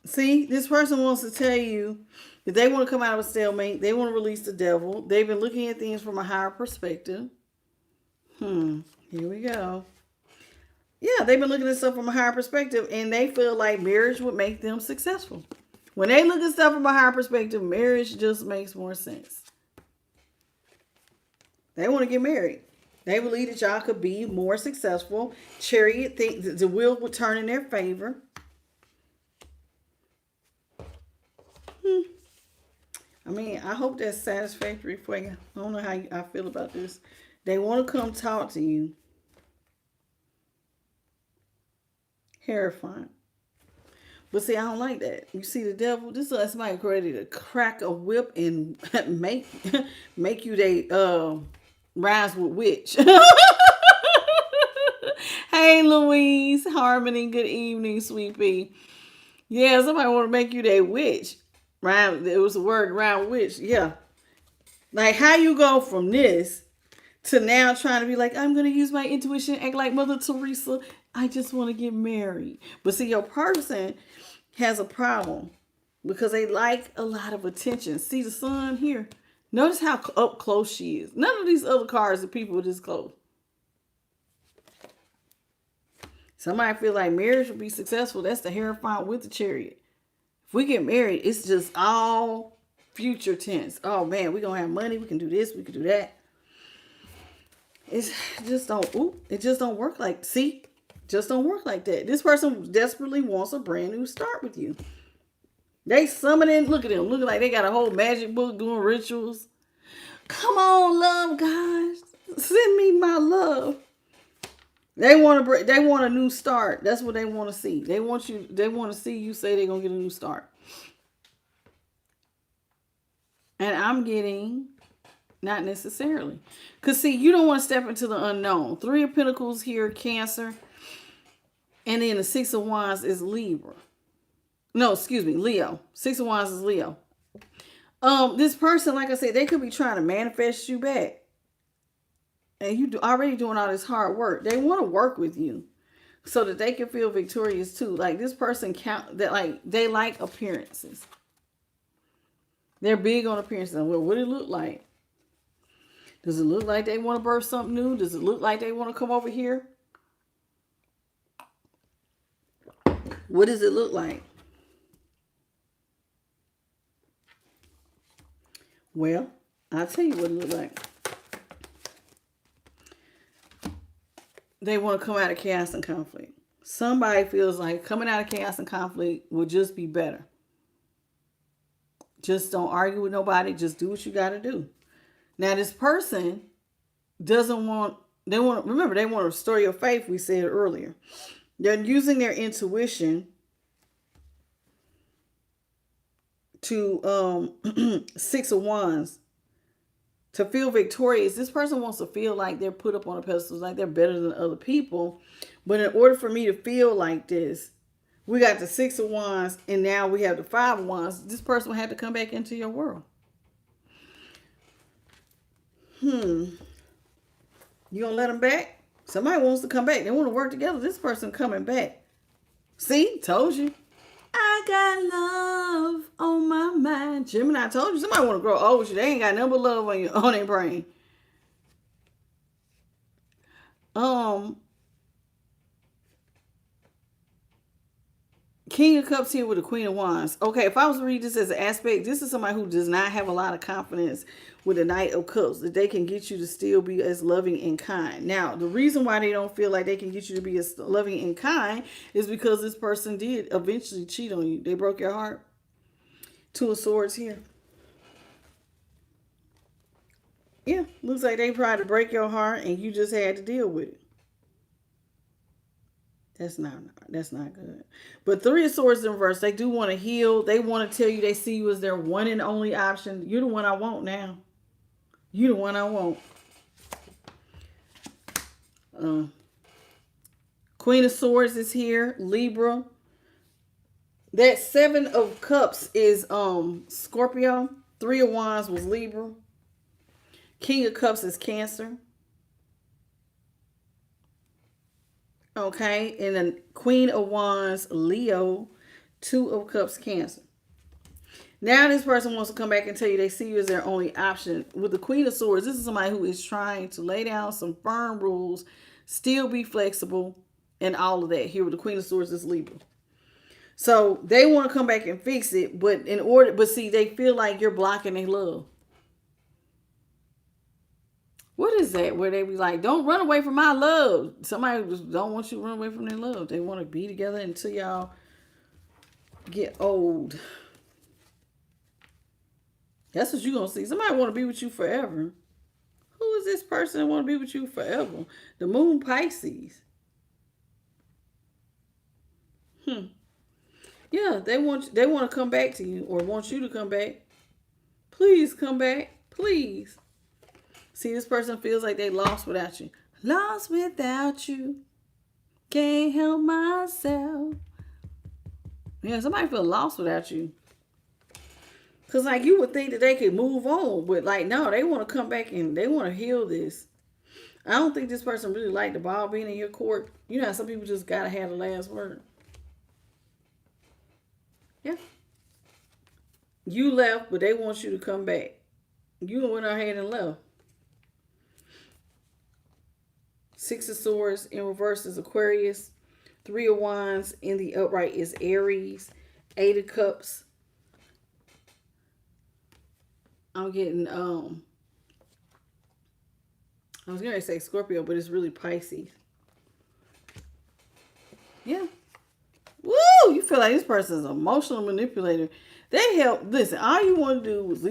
See, this person wants to tell you that they want to come out of a stalemate. They want to release the devil. They've been looking at things from a higher perspective. Here we go. Yeah, they've been looking at stuff from a higher perspective, and they feel like marriage would make them successful. When they look at stuff from a higher perspective, marriage just makes more sense. They want to get married. They believe that y'all could be more successful. Chariot, the wheel would turn in their favor. I mean, I hope that's satisfactory for you. I don't know how I feel about this. They want to come talk to you. Terrifying. But see, I don't like that. You see the devil? This is somebody ready to crack a whip and make you they rise with witch. Hey, Louise, Harmony, good evening, sweet pea. Yeah, somebody want to make you their witch. Right? It was a word, round witch. Yeah. Like, how you go from this to now trying to be like, I'm going to use my intuition, act like Mother Teresa. I just want to get married. But see, your person has a problem because they like a lot of attention. See the sun here? Notice how up close she is. None of these other cards are people this close. Somebody feel like marriage will be successful. That's the Hierophant with the Chariot. If we get married, it's just all future tense. Oh man, we're going to have money. We can do this. We can do that. It just don't work like, see? Just don't work like that. This person desperately wants a brand new start with you. They summoning, look at them, looking like they got a whole magic book doing rituals. Come on, love, guys. Send me my love. They want a new start. That's what they want to see. They want to see you say they're going to get a new start. And I'm getting not necessarily. Because see, you don't want to step into the unknown. Three of Pentacles here, Cancer. And then the Six of Wands is Libra. No, excuse me, Leo. Six of Wands is Leo. This person, like I said, they could be trying to manifest you back. And you already doing all this hard work. They want to work with you so that they can feel victorious too. Like this person they like appearances. They're big on appearances. Well, what does it look like? Does it look like they want to birth something new? Does it look like they want to come over here? What does it look like? Well, I'll tell you what it looks like. They want to come out of chaos and conflict. Somebody feels like coming out of chaos and conflict will just be better. Just don't argue with nobody. Just do what you got to do. Now, this person doesn't want, they want, remember, they want to restore your faith, we said earlier. They're using their intuition to 6 of Wands to feel victorious. This person wants to feel like they're put up on a pedestal, like they're better than other people. But in order for me to feel like this, we got the 6 of Wands, and now we have the 5 of Wands. This person will have to come back into your world. You gonna let them back? Somebody wants to come back. They want to work together. This person coming back. See? Told you. I got love on my mind. Gemini, I told you. Somebody want to grow old with you. They ain't got nothing but love on their brain. King of Cups here with the Queen of Wands. Okay, if I was to read this as an aspect, this is somebody who does not have a lot of confidence with the Knight of Cups, that they can get you to still be as loving and kind. Now, the reason why they don't feel like they can get you to be as loving and kind is because this person did eventually cheat on you. They broke your heart. 2 of Swords here. Yeah, looks like they tried to break your heart and you just had to deal with it. That's not good. But 3 of Swords in reverse. They do want to heal. They want to tell you they see you as their one and only option. You're the one I want now. You're the one I want. Queen of Swords is here. Libra. That 7 of Cups is Scorpio. 3 of Wands was Libra. King of Cups is Cancer. Okay, and then Queen of Wands, Leo. 2 of Cups, Cancer. Now this person wants to come back and tell you they see you as their only option. With the Queen of Swords, this is somebody who is trying to lay down some firm rules, still be flexible, and all of that. Here with the Queen of Swords is Libra. So they want to come back and fix it, but see, they feel like you're blocking their love. What is that? Where they be like, don't run away from my love. Somebody just don't want you to run away from their love. They want to be together until y'all get old. That's what you're going to see. Somebody want to be with you forever. Who is this person that want to be with you forever? The Moon, Pisces. Yeah, they want to come back to you or want you to come back. Please come back. Please. See, this person feels like they lost without you. Lost without you. Can't help myself. Yeah, somebody feel lost without you. Because, like, you would think that they could move on. But, like, no, they want to come back and they want to heal this. I don't think this person really liked the ball being in your court. You know how some people just got to have the last word. Yeah. You left, but they want you to come back. You went ahead and left. 6 of Swords in reverse is Aquarius. 3 of Wands in the upright is Aries. 8 of Cups. I'm getting, I was going to say Scorpio, but it's really Pisces. Yeah. Woo! You feel like this person is an emotional manipulator. They help. Listen, all you want to do is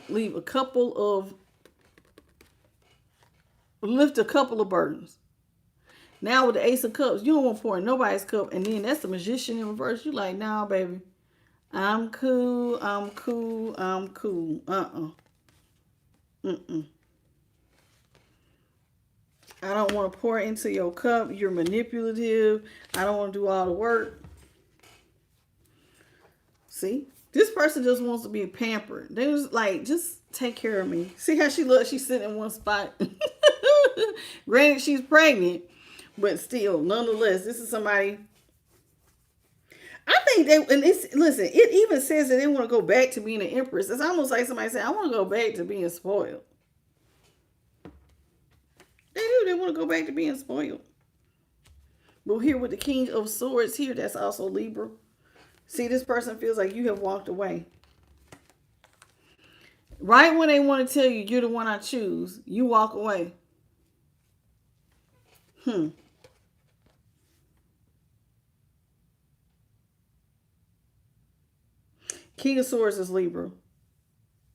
leave a couple of, lift a couple of burdens. Now with the Ace of Cups, you don't want to pour in nobody's cup. And then that's the Magician in reverse. You like, nah, baby. I'm cool. I'm cool. I'm cool. I don't want to pour into your cup. You're manipulative. I don't want to do all the work. See? This person just wants to be pampered. They was like, just take care of me. See how she looks? She's sitting in one spot. Granted, she's pregnant. But still, nonetheless, this is somebody. I think they, and listen, it even says that they want to go back to being an empress. It's almost like somebody saying, I want to go back to being spoiled. They do. They want to go back to being spoiled. But here with the King of Swords here, that's also Libra. See, this person feels like you have walked away. Right when they want to tell you you're the one I choose, you walk away. Hmm. King of Swords is Libra.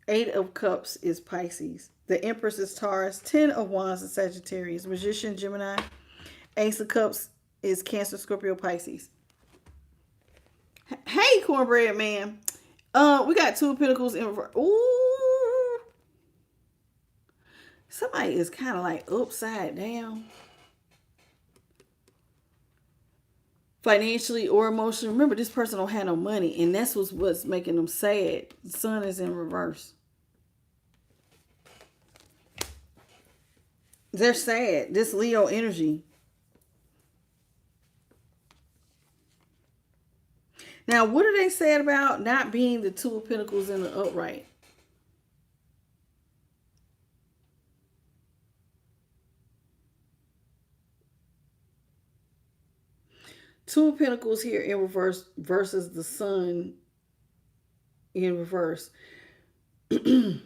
Eight of Cups is Pisces. The Empress is Taurus. 10 of Wands is Sagittarius. Magician, Gemini. Ace of Cups is Cancer, Scorpio, Pisces. Hey, cornbread man. We got Two of Pentacles in reverse. Ooh. Somebody is kind of like upside down. Financially or emotionally. Remember, this person don't have no money, and that's what's making them sad. The sun is in reverse. They're sad. This Leo energy. Now, what are they sad about not being the Two of Pentacles in the upright? Two of Pentacles here in reverse versus the sun in reverse. This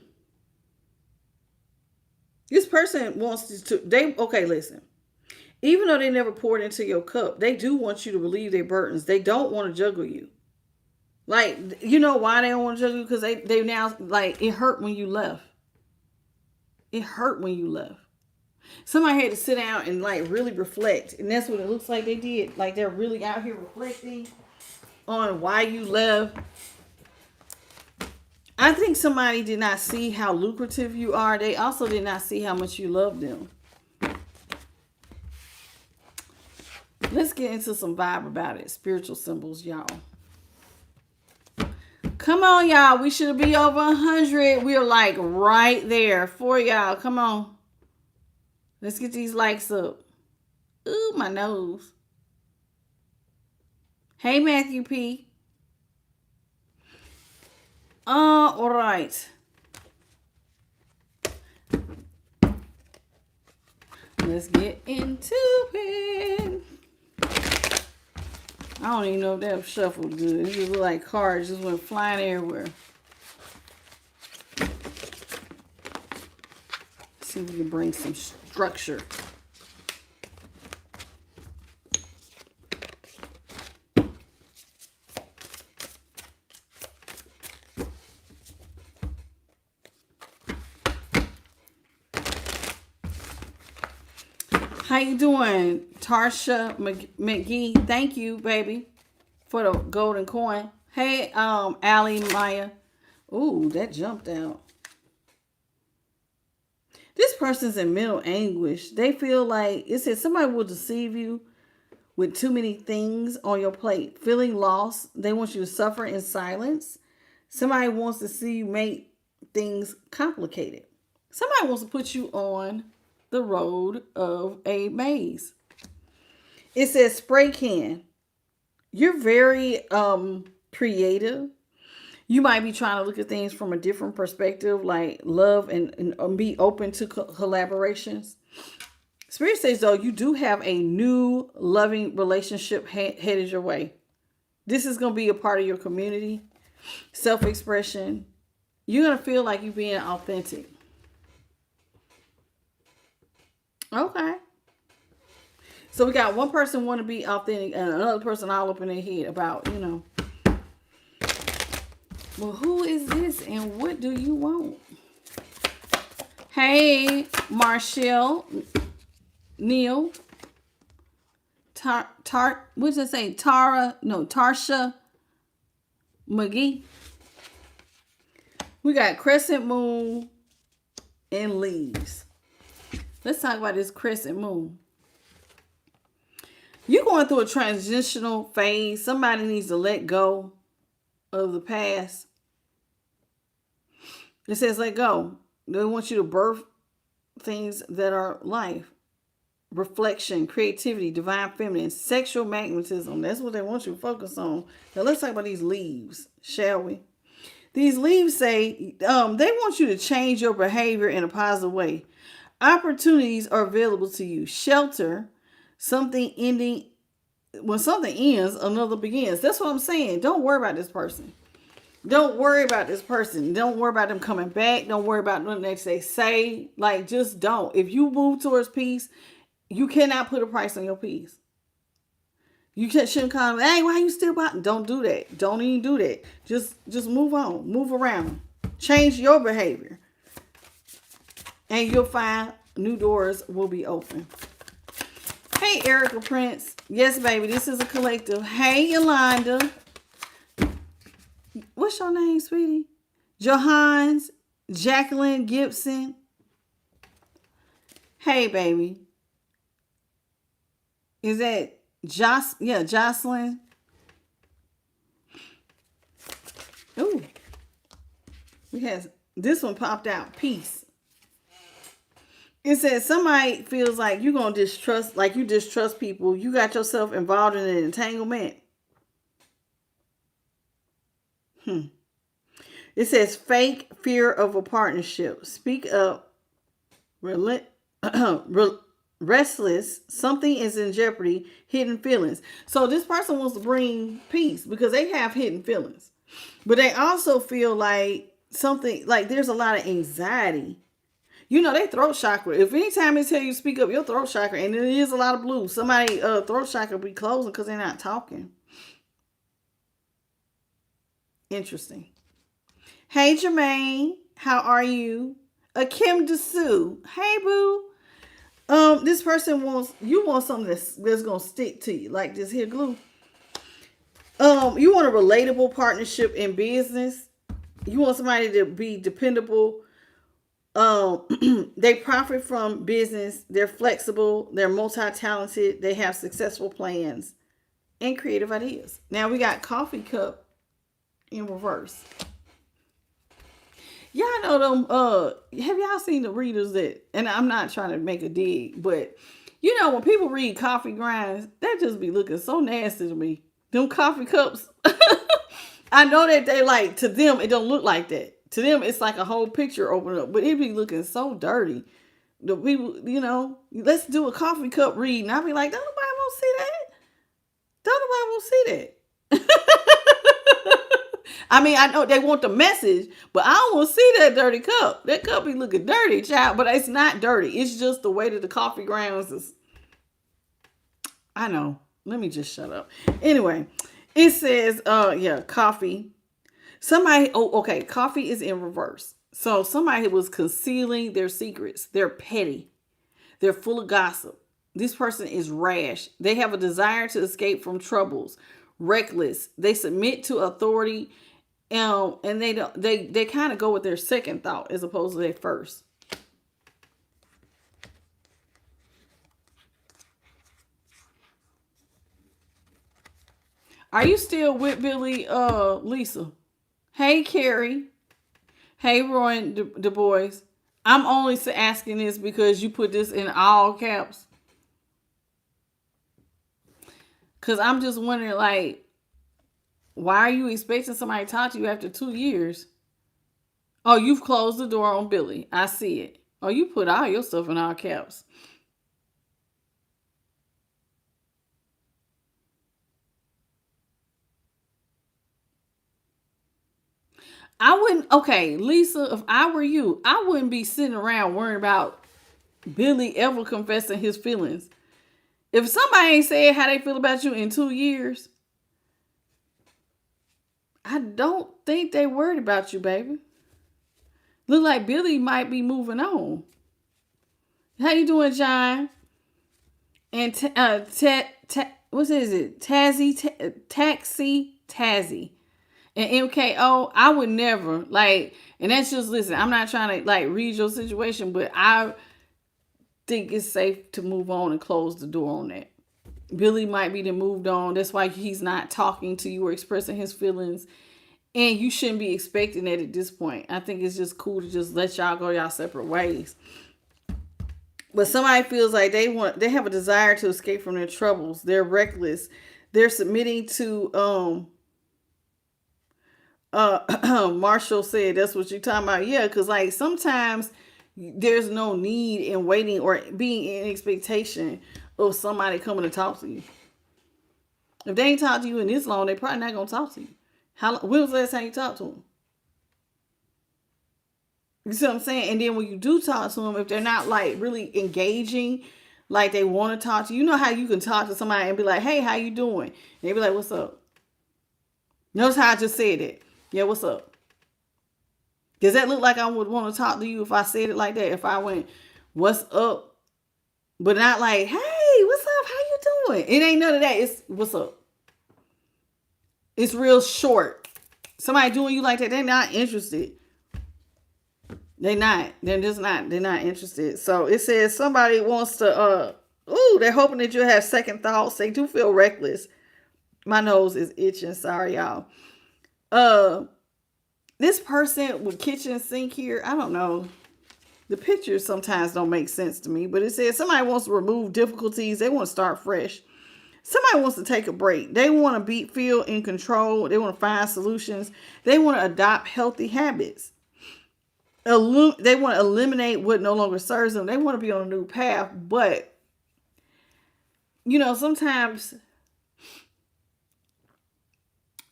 person wants to, okay, listen. Even though they never poured into your cup, they do want you to relieve their burdens. They don't want to juggle you. Like, you know why they don't want to juggle you? Because they now, like, it hurt when you left. It hurt when you left. Somebody had to sit down and, like, really reflect. And that's what it looks like they did. Like, they're really out here reflecting on why you left. I think somebody did not see how lucrative you are. They also did not see how much you love them. Let's get into some vibe about it. Spiritual symbols, y'all. Come on, y'all. We should be over 100. We're like right there for y'all. Come on. Let's get these likes up. Ooh, my nose. Hey, Matthew P. All right. Let's get into it. I don't even know if that shuffled good. It just looked like cards just went flying everywhere. Let's see if we can bring some structure. How you doing, Tarsha McGee? Thank you, baby, for the golden coin. Hey, Allie Maya. Ooh, that jumped out. This person's in mental anguish. They feel like, it says somebody will deceive you with too many things on your plate. Feeling lost. They want you to suffer in silence. Somebody wants to see you make things complicated. Somebody wants to put you on the road of a maze. It says spray can. You're very creative. You might be trying to look at things from a different perspective, like love and be open to collaborations. Spirit says, though, you do have a new loving relationship headed your way. This is going to be a part of your community. Self-expression. You're going to feel like you're being authentic. Okay. So we got one person want to be authentic and another person all up in their head about, you know, well, who is this and what do you want? Hey, Marshall, Neil, what does it say? Tarsha McGee. We got crescent moon and leaves. Let's talk about this crescent moon. You're going through a transitional phase. Somebody needs to let go of the past. It says let go. They want you to birth things that are life. Reflection, creativity, divine feminine, sexual magnetism. That's what they want you to focus on. Now let's talk about these leaves, shall we? These leaves say they want you to change your behavior in a positive way. Opportunities are available to you. Shelter, something ending. When something ends, another begins. That's what I'm saying. Don't worry about this person. Don't worry about this person. Don't worry about them coming back. Don't worry about nothing that they say. Like, just don't. If you move towards peace, you cannot put a price on your peace. You shouldn't call them, hey, why you still bottom? Don't do that. Don't even do that. Just move on. Move around. Change your behavior. And you'll find new doors will be open. Hey, Erica Prince. Yes, baby. This is a collective. Hey, Yolanda. What's your name, sweetie? Johans. Jacqueline Gibson. Hey, baby. Is that Jocelyn? Ooh. This one popped out. Peace. It says somebody feels like you're going to distrust people. You got yourself involved in an entanglement. It says fake fear of a partnership. Speak up. Restless. Something is in jeopardy. Hidden feelings. So this person wants to bring peace because they have hidden feelings. But they also feel like there's a lot of anxiety. You know, they throat chakra. If anytime they tell you to speak up your throat chakra, and there is a lot of blue, somebody throat chakra be closing because they're not talking. Interesting. Hey, Jermaine. How are you? Kim Dessou. Hey, boo. This person want something that's going to stick to you, like this here glue. You want a relatable partnership in business. You want somebody to be dependable. They profit from business. They're flexible. They're multi-talented. They have successful plans and creative ideas. Now we got coffee cup in reverse. Y'all know them. Have y'all seen the readers that? And I'm not trying to make a dig, but you know when people read coffee grinds, that just be looking so nasty to me. Them coffee cups. I know that they like, to them it don't look like that. To them it's like a whole picture open up, but it be looking so dirty. The people, you know, let's do a coffee cup read, and I'll be like, don't nobody want to see that. Don't nobody want to see that. I mean, I know they want the message, but I don't want to see that dirty cup. That cup be looking dirty, child, but it's not dirty. It's just the way that the coffee grounds is. I know. Let me just shut up. Anyway, it says, coffee. Coffee is in reverse. So somebody was concealing their secrets. They're petty. They're full of gossip. This person is rash. They have a desire to escape from troubles. Reckless. They submit to authority. And they kind of go with their second thought as opposed to their first. Are you still with Billy, Lisa? Hey, Carrie. Hey, Roy and Du Bois. I'm only asking this because you put this in all caps. Because I'm just wondering, like, why are you expecting somebody to talk to you after 2 years? Oh, you've closed the door on Billy. I see it. Oh, you put all your stuff in all caps. I wouldn't, okay, Lisa, if I were you, I wouldn't be sitting around worrying about Billy ever confessing his feelings. If somebody ain't said how they feel about you in 2 years, I don't think they worried about you, baby. Look like Billy might be moving on. How you doing, John? And what is it? Taxi Tazzy. And MKO, I would never, like, and that's just, listen, I'm not trying to, like, read your situation, but I think it's safe to move on and close the door on that. Billy might be moved on. That's why he's not talking to you or expressing his feelings. And you shouldn't be expecting that at this point. I think it's just cool to just let y'all go y'all separate ways. But somebody feels like they have a desire to escape from their troubles. They're reckless. They're submitting to, Marshall said that's what you're talking about. Yeah, because like sometimes there's no need in waiting or being in expectation of somebody coming to talk to you. If they ain't talked to you in this long, they probably not gonna talk to you. When was the last time you talked to them? You see what I'm saying? And then when you do talk to them, if they're not like really engaging, like they want to talk to you, you know how you can talk to somebody and be like, "Hey, how you doing?" And they be like, "What's up?" Notice how I just said it. Yeah, what's up? Does that look like I would want to talk to you if I said it like that? If I went, "What's up?" But not like, "Hey, what's up? How you doing?" It ain't none of that. It's "What's up?" It's real short. Somebody doing you like that, they're not interested. They not. They're just not. They're not interested. So it says somebody wants to. They're hoping that you'll have second thoughts. They do feel reckless. My nose is itching. Sorry, y'all. Uh, this person with kitchen sink here. I don't know. The pictures sometimes don't make sense to me, but it says somebody wants to remove difficulties. They want to start fresh. Somebody wants to take a break. They want to feel in control. They want to find solutions. They want to adopt healthy habits. They want to eliminate what no longer serves them. They want to be on a new path. But,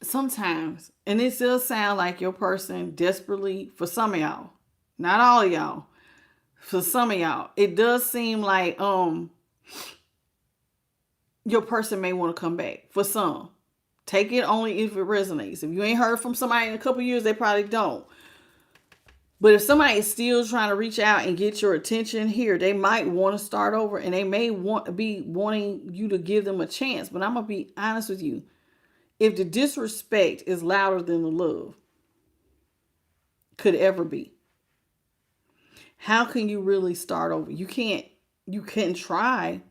sometimes, and it still sound like your person desperately, for some of y'all, not all of y'all, for some of y'all, it does seem like your person may want to come back. For some. Take it only if it resonates. If you ain't heard from somebody in a couple years, they probably don't. But if somebody is still trying to reach out and get your attention here, they might want to start over, and they may be wanting you to give them a chance. But I'm going to be honest with you. If the disrespect is louder than the love could ever be, how can you really start over? You can try,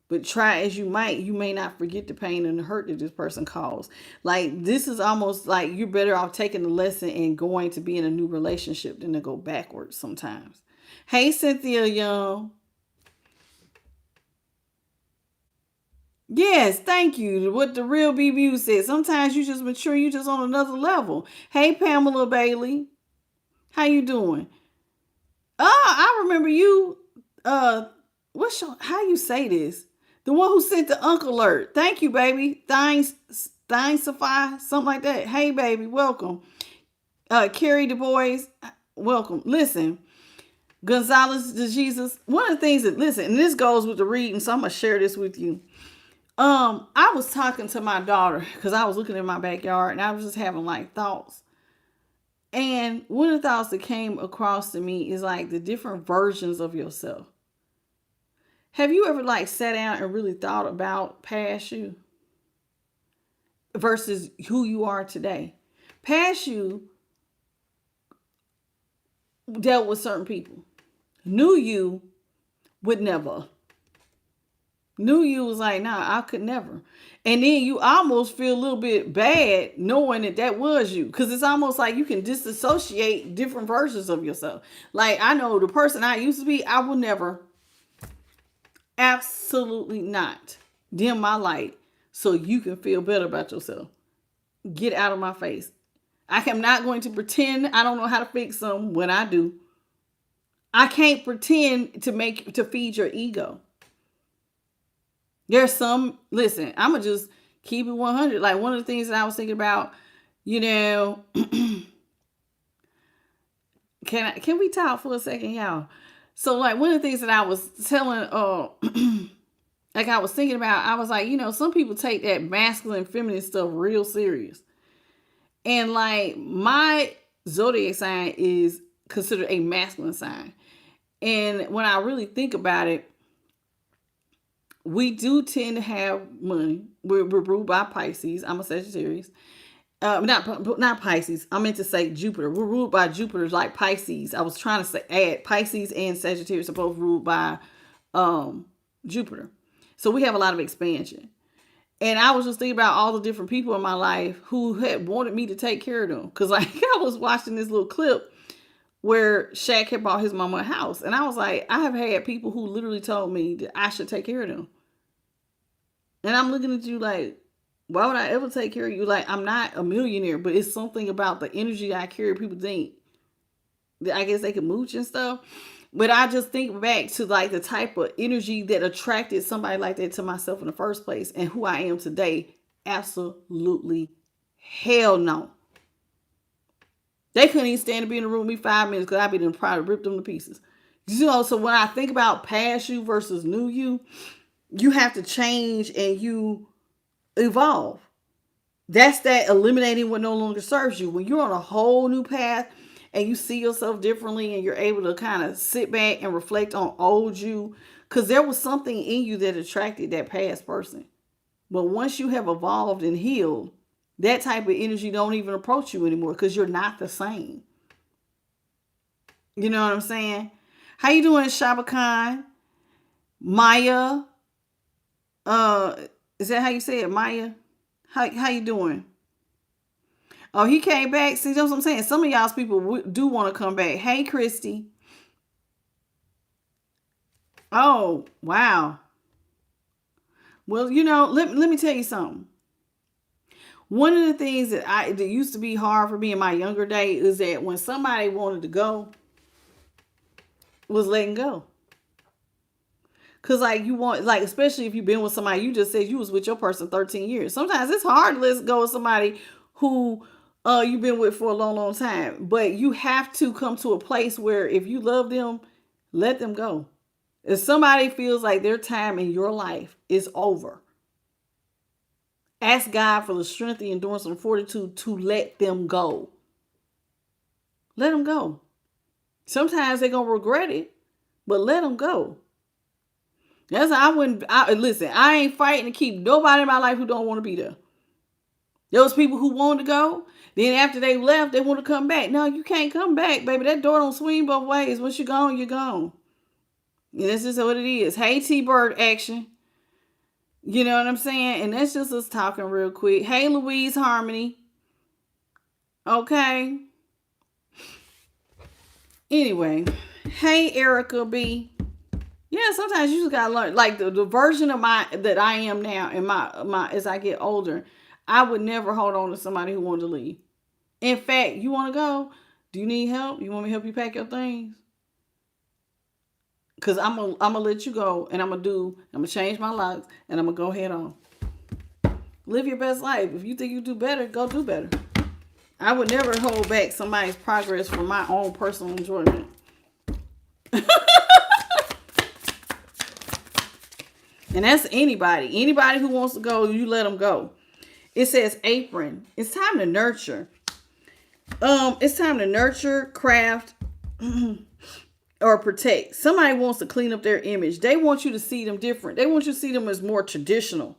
but try as you might, you may not forget the pain and the hurt that this person caused. Like, this is almost like you're better off taking the lesson and going to be in a new relationship than to go backwards sometimes. Hey, Cynthia Young. Yes, thank you. What the real BBU said. Sometimes you just mature, you just on another level. Hey, Pamela Bailey. How you doing? I remember you. How you say this? The one who sent the Uncle Alert. Thank you, baby. Thanks, Sophia, something like that. Hey, baby, welcome. Carrie Du Bois, welcome. Listen, Gonzalez de Jesus. One of the things that, listen, and this goes with the reading, so I'm going to share this with you. I was talking to my daughter because I was looking in my backyard and I was just having like thoughts. And one of the thoughts that came across to me is like the different versions of yourself. Have you ever like sat down and really thought about past you versus who you are today? Past you dealt with certain people. New you would never. New you was like, nah, I could never. And then you almost feel a little bit bad knowing that was you. Because it's almost like you can disassociate different versions of yourself. Like, I know the person I used to be, I will never, absolutely not, dim my light so you can feel better about yourself. Get out of my face. I am not going to pretend I don't know how to fix them when I do. I can't pretend to feed your ego. There's some, listen, I'm going to just keep it 100. Like, one of the things that I was thinking about, can we talk for a second, y'all? So, like, one of the things that I was telling, like I was thinking about, I was like, some people take that masculine, feminine stuff real serious. And like, my zodiac sign is considered a masculine sign. And when I really think about it, we do tend to have money. We're ruled by Pisces. I'm a Sagittarius. Not Pisces. I meant to say Jupiter. We're ruled by Jupiter, like Pisces. I was trying to add Pisces and Sagittarius are both ruled by Jupiter. So we have a lot of expansion. And I was just thinking about all the different people in my life who had wanted me to take care of them. Because like, I was watching this little clip where Shaq had bought his mama a house. And I was like, I have had people who literally told me that I should take care of them. And I'm looking at you like, why would I ever take care of you? Like, I'm not a millionaire, but it's something about the energy I carry. People think that I guess they can mooch and stuff. But I just think back to like the type of energy that attracted somebody like that to myself in the first place. And who I am today absolutely Hell no. They couldn't even stand to be in the room with me 5 minutes because I'd be done probably ripped them to pieces. So when I think about past you versus new you have to change and you evolve. That's that eliminating what no longer serves you. When you're on a whole new path and you see yourself differently and you're able to kind of sit back and reflect on old you, because there was something in you that attracted that past person. But once you have evolved and healed, that type of energy don't even approach you anymore because you're not the same. You know what I'm saying? How you doing, Shabakan? Maya? Is that how you say it, Maya? How you doing? Oh, he came back. See, that's what I'm saying. Some of y'all's people do want to come back. Hey, Christy. Oh, wow. Well, let me tell you something. One of the things that used to be hard for me in my younger days is that when somebody wanted to go, was letting go. Cause especially if you've been with somebody, you just said you was with your person 13 years. Sometimes it's hard to let go of somebody who you've been with for a long, long time. But you have to come to a place where if you love them, let them go. If somebody feels like their time in your life is over, ask God for the strength, the endurance, and fortitude to let them go. Let them go. Sometimes they're going to regret it, but let them go. That's how listen, I ain't fighting to keep nobody in my life who don't want to be there. Those people who want to go, then after they left, they want to come back. No, you can't come back, baby. That door don't swing both ways. Once you're gone, you're gone. And this is what it is. Hey, T-Bird action. You know what I'm saying? And that's just us talking real quick. Hey, Louise Harmony. Okay. Anyway. Hey, Erica B. Yeah, sometimes you just gotta learn. Like the version of that I am now, and my as I get older, I would never hold on to somebody who wanted to leave. In fact, you want to go? Do you need help? You want me to help you pack your things? Because I'm gonna let you go, and I'm gonna change my locks, and I'm gonna go head on. Live your best life. If you think you do better, go do better. I would never hold back somebody's progress for my own personal enjoyment. And that's anybody. Anybody who wants to go, you let them go. It says apron. It's time to nurture. It's time to nurture, craft, or protect. Somebody wants to clean up their image. They want you to see them different. They want you to see them as more traditional.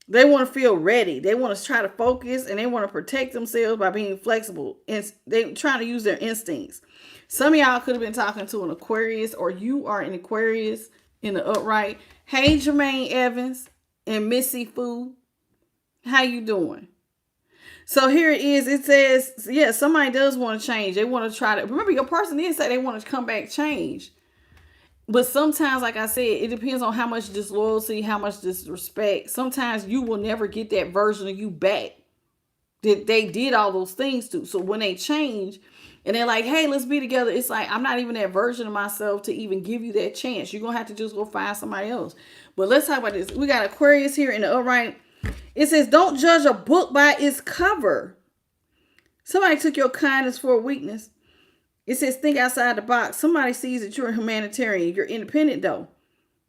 They want to feel ready. They want to try to focus, and they want to protect themselves by being flexible. And they're trying to use their instincts. Some of y'all could have been talking to an Aquarius, or you are an Aquarius in the upright. Hey, Jermaine Evans and Missy Fu. How you doing? So here it is. It says, yeah, somebody does want to change. They want to try to, remember your person did say they want to come back change. But sometimes, like I said, it depends on how much disloyalty, how much disrespect. Sometimes you will never get that version of you back that they did all those things to. So when they change and they're like, hey, let's be together. It's like, I'm not even that version of myself to even give you that chance. You're going to have to just go find somebody else. But let's talk about this. We got Aquarius here in the upright. It says, don't judge a book by its cover. Somebody took your kindness for a weakness. It says, think outside the box. Somebody sees that you're a humanitarian. You're independent, though.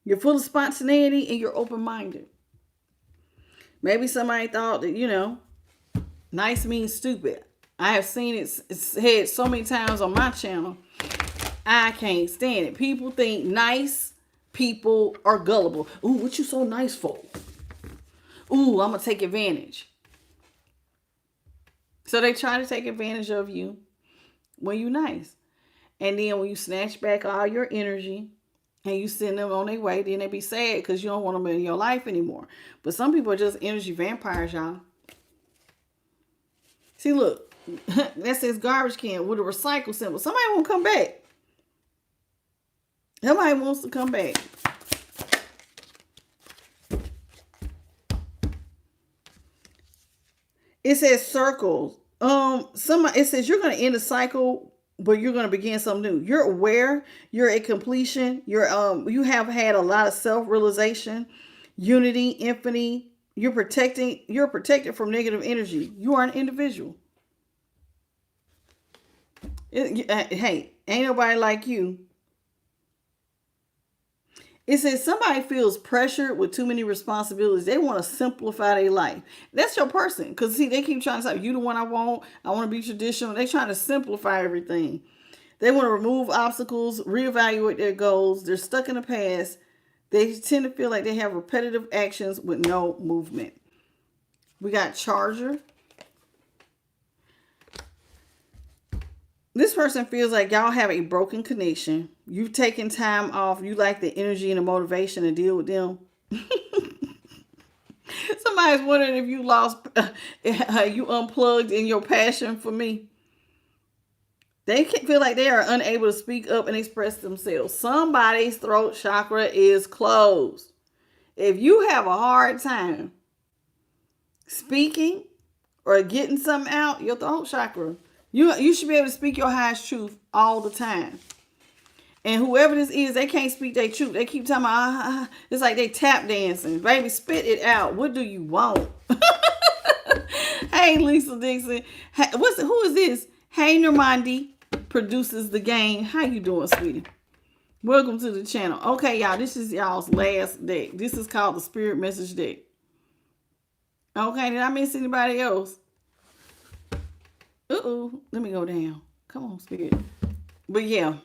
You're full of spontaneity and you're open-minded. Maybe somebody thought that, nice means stupid. I have seen it said so many times on my channel. I can't stand it. People think nice people are gullible. Ooh, what you so nice for? Ooh, I'm going to take advantage. So they try to take advantage of you when you're nice. And then when you snatch back all your energy and you send them on their way, then they be sad because you don't want them in your life anymore. But some people are just energy vampires, y'all. See, look. That says garbage can with a recycle symbol. Somebody won't come back. Somebody wants to come back. It says circles. It says you're going to end a cycle, but you're going to begin something new. You're aware. You're at completion. You have had a lot of self-realization, unity, infinity. You're protected from negative energy. You are an individual. Hey, ain't nobody like you. It says somebody feels pressured with too many responsibilities. They want to simplify their life. That's your person. Because, see, they keep trying to say, you the one I want. I want to be traditional. They're trying to simplify everything. They want to remove obstacles, reevaluate their goals. They're stuck in the past. They tend to feel like they have repetitive actions with no movement. We got Charger. This person feels like y'all have a broken connection. You've taken time off. You like the energy and the motivation to deal with them. Somebody's wondering if you lost, you unplugged in your passion for me. They feel like they are unable to speak up and express themselves. Somebody's throat chakra is closed. If you have a hard time speaking or getting something out, your throat chakra, you should be able to speak your highest truth all the time. And whoever this is, they can't speak their truth. They keep telling me, it's like they tap dancing. Baby, spit it out. What do you want? Hey, Lisa Dixon. Who is this? Hey, Normandi produces the game. How you doing, sweetie? Welcome to the channel. Okay, y'all, this is y'all's last deck. This is called the Spirit Message deck. Okay, did I miss anybody else? Let me go down. Come on, Spirit. But yeah.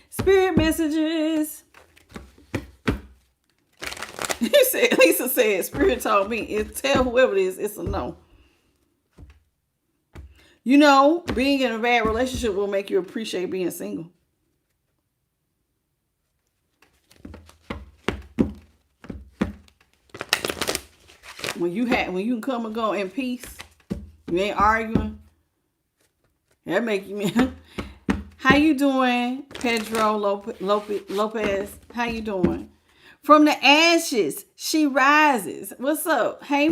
Spirit messages. Lisa said, Spirit told me, tell whoever it is, it's a no. You know, being in a bad relationship will make you appreciate being single. When you can come and go in peace, you ain't arguing. That make you. How you doing, Pedro Lopez? How you doing? From the ashes, she rises. What's up? Hey,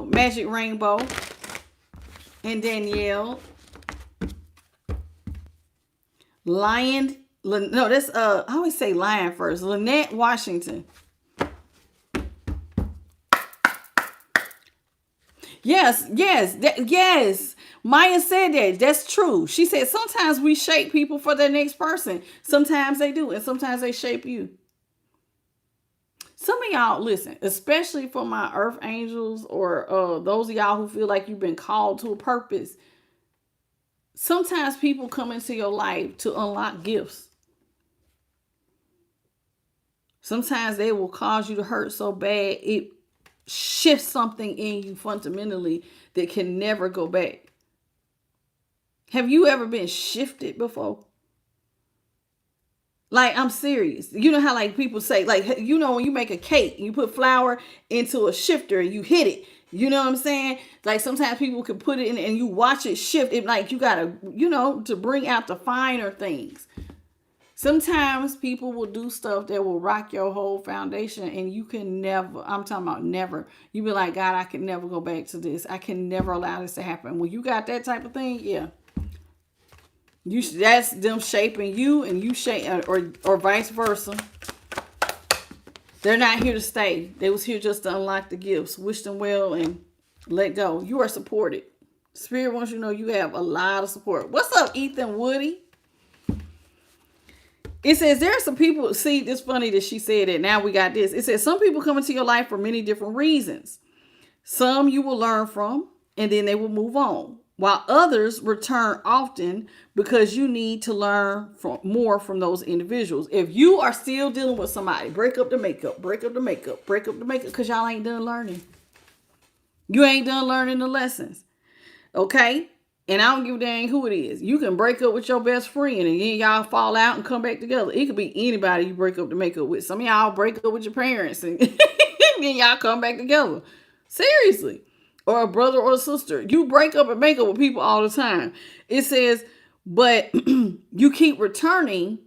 Magic Rainbow and Danielle. I always say Lion first. Lynette Washington. Yes. Maya said that. That's true. She said sometimes we shape people for their next person. Sometimes they do, and sometimes they shape you. Some of y'all, listen, especially for my earth angels or those of y'all who feel like you've been called to a purpose. Sometimes people come into your life to unlock gifts. Sometimes they will cause you to hurt so bad it shifts something in you fundamentally that can never go back. Have you ever been shifted before? Like, I'm serious. You know how like people say, like, you know, when you make a cake, you put flour into a shifter and you hit it. You know what I'm saying? Like sometimes people can put it in and you watch it shift. It like you gotta, to bring out the finer things. Sometimes people will do stuff that will rock your whole foundation and you can never, I'm talking about never. You be like, God, I can never go back to this. I can never allow this to happen. When you got that type of thing, yeah. That's them shaping you and you shape or vice versa. They're not here to stay. They was here just to unlock the gifts. Wish them well and let go. You are supported. Spirit wants you to know you have a lot of support. What's up, Ethan Woody? It says there are some people, see, it's funny that she said it. Now we got this. It says some people come into your life for many different reasons. Some you will learn from and then they will move on. While others return often because you need to learn more from those individuals. If you are still dealing with somebody, break up the makeup, because y'all ain't done learning. You ain't done learning the lessons. Okay? And I don't give a dang who it is. You can break up with your best friend and then y'all fall out and come back together. It could be anybody you break up the makeup with. Some of y'all break up with your parents and then y'all come back together. Seriously. Or a brother or a sister. You break up and make up with people all the time. It says, but you keep returning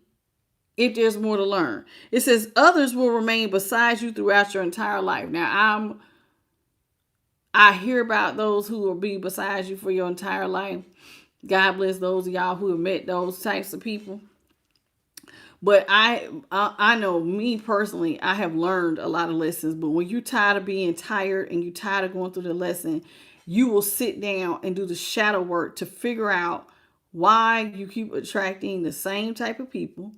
if there's more to learn. It says others will remain beside you throughout your entire life. Now, I hear about those who will be beside you for your entire life. God bless those of y'all who have met those types of people. But I know me personally, I have learned a lot of lessons. But when you're tired of being tired and you're tired of going through the lesson, you will sit down and do the shadow work to figure out why you keep attracting the same type of people